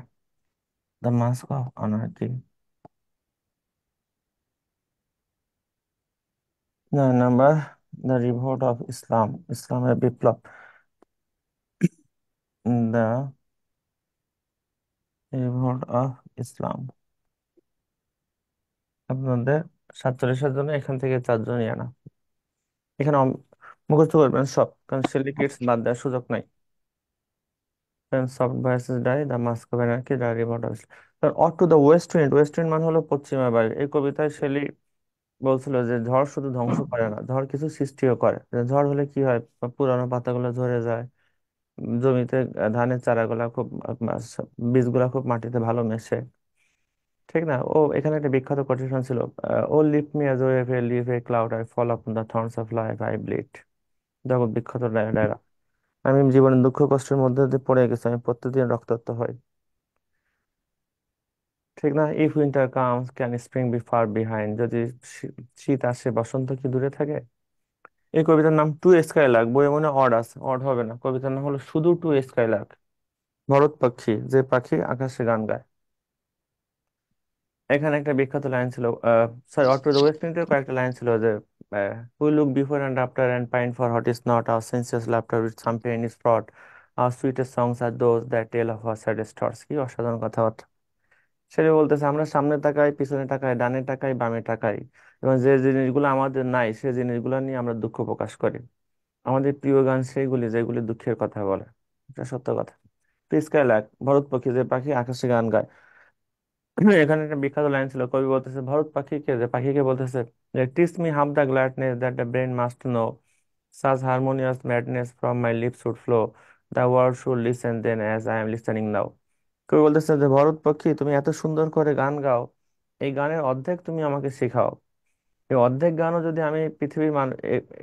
The mask of anarchy. নয় number, the revolt of Islam, ইসলামের বিপ্লব। The revolt of Islam. আপনাদের 47-এর জন্য এখান থেকে চারজনই আনা। এখানে মুখস্থ করবেন সব, কারণ শেলি কিডস বাদ দেওয়ার সুযোগ নাই। When soft voices die, the mask of anarchy, the remote of ode to the west wind, west wind মানে হলো পশ্চিমা বায়ু। এই কবিতায় শেলি বলছিল যে ঝড় শুধু ধ্বংস করে না, ঝড় কিছু সৃষ্টিও করে। যে ঝড় হলে কি হয়, পুরানো পাতাগুলো ঝরে যায়, জমিতে ধানের চারাগুলা খুব বীজগুলা খুব মাটিতে ভালো মেশে, ঠিক না? ও এখানে একটা বিখ্যাত কোটেশন ছিল, ও লিভ me as a leaf a cloud, I fall upon the thorns of life, I bleed. দেখো বিখ্যাত ডায়রা। আমি জীবনের দুঃখ কষ্টের মধ্যে দিয়ে পড়ে গেছি, আমি প্রত্যেকদিন রক্তাক্ত হই, ঠিক না? If winter comes can spring be far behind, যদি শীত আসে বসন্ত কি দূরে থাকে? এই কবিতার নাম টু স্কাইলার্ক, বইয়ে মনে অড আছে, অড হবে না। কবিতার নাম হলো শুধু টু স্কাইলার্ক, ভরত পাখি, যে পাখি আকাশে গান গায়। এখানে একটা বিখ্যাত লাইন ছিল, sorry, ode to the west ইন্ডিয়ার কয়েকটা লাইন ছিল যে we look before and after and pine for what is not, our senses laughter with some pain is fraught, our sweetest songs are those that tell of our saddest thoughts. কি অসাধারণ কথাবার্তা! সেটা বলতেছে আমরা সামনে তাকাই, পিছনে তাকাই, ডানে তাকাই, বামে তাকাই, এবং যে জিনিসগুলো আমাদের নাই সেই জিনিসগুলো নিয়ে আমরা দুঃখ প্রকাশ করি। আমাদের প্রিয় গান সেইগুলি যেগুলি দুঃখের কথা বলে। এটা সত্য কথা। পিসকায় লাগ, ভরত পাখি, যে পাখি আকাশে গান গায়। এখানে একটা বিখ্যাত লাইন ছিল, কবি বলতেছে ভরত পাখিকে, যে পাখিকে বলতেছে যে teach me half the gladness that the brain must know, such harmonious madness from my lips would flow, the world should listen then as I am listening now। কবি বলতেছে যে ভরত পক্ষী, তুমি এত সুন্দর করে গান গাও, এই গানের অর্ধেক তুমি আমাকে শেখাও। এই অর্ধেক গানও যদি আমি পৃথিবীর মান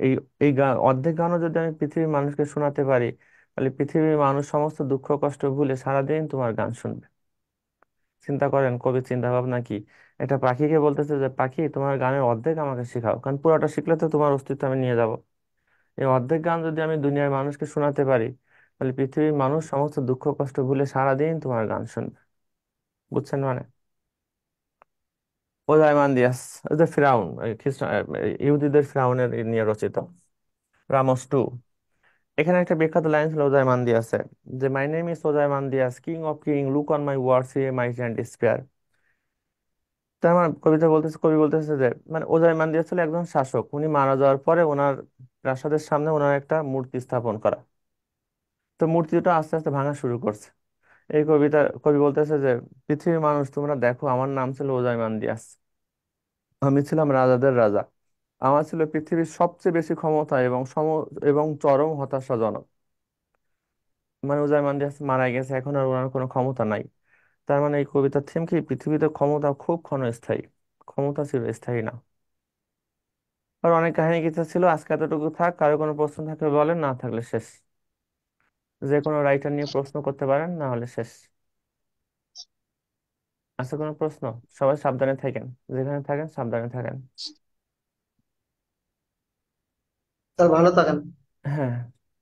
এই এই গান অর্ধেক গানও যদি আমি পৃথিবীর মানুষকে শোনাতে পারি, তাহলে পৃথিবীর মানুষ সমস্ত দুঃখ কষ্ট ভুলে সারাদিন তোমার গান শুনবে। চিন্তা করেন কবির চিন্তা ভাবনা কি। এটা পাখিকে বলতেছে যে পাখি, তোমার গানের অর্ধেক আমাকে শেখাও, কারণ পুরোটা শিখলে তো তোমার অস্তিত্ব আমি নিয়ে যাব। এই অর্ধেক গান যদি আমি দুনিয়ার মানুষকে শোনাতে পারি, তাহলে পৃথিবীর মানুষ সমস্ত দুঃখ কষ্ট ভুলে সারাদিন তোমার গান শুনবে। বুঝছেন মানে? ওজাইমান্দিয়াস, ওই যে ফিরাউন, ওই খ্রিস্টান ইহুদিদের ফিরাউনের নিয়ে রচিত রামস টু। এখানে একটা বিখ্যাত লাইন ছিল ওজাইমান্দিয়াসের, যে my name is Ozymandias, king of king, look on my words, here my hand spare. তার মানে কবি বলতেছে যে মানে ওজাইমান্দিয়াস ছিল একজন শাসক, উনি মারা যাওয়ার পরে ওনার প্রাসাদের সামনে ওনার একটা মূর্তি স্থাপন করা। তো মূর্তিটা আস্তে আস্তে ভাঙা শুরু করছে। কবি বলতেছে যে পৃথিবীর মানুষ তোমরা দেখো, আমার নাম ছিল ওজাইমান্দিয়াস, আমি ছিলাম রাজাদের রাজা, আমার ছিল পৃথিবীর সবচেয়ে বেশি ক্ষমতা এবং চরম হতাশাজনক। মানে উজাইমান্দিয়াস মারা গেছে, এখন আর ওনার কোনো ক্ষমতা নাই। তার মানে এই কবিতার থিম কি, পৃথিবীতে ক্ষমতা খুব ক্ষণস্থায়ী, ক্ষমতা চিরস্থায়ী না। আর অনেক কাহিনী কিচ্ছা ছিল, আজকে এতটুকু থাক। কারো কোনো প্রশ্ন থাকলে বলেন, না থাকলে শেষ। যে কোনো রাইটার নিয়ে প্রশ্ন করতে পারেন, না হলে শেষ। আছে কোনো প্রশ্ন? সবাই সাবধানে থাকেন, যেখানে থাকেন সাবধানে থাকেন। স্যার ভালো থাকেন। হ্যাঁ,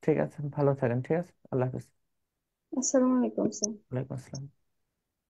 ঠিক আছে, ভালো থাকেন, ঠিক আছে, আল্লাহ হাফিজ। আসসালামু আলাইকুম স্যার। ওয়ালাইকুম আসসালাম।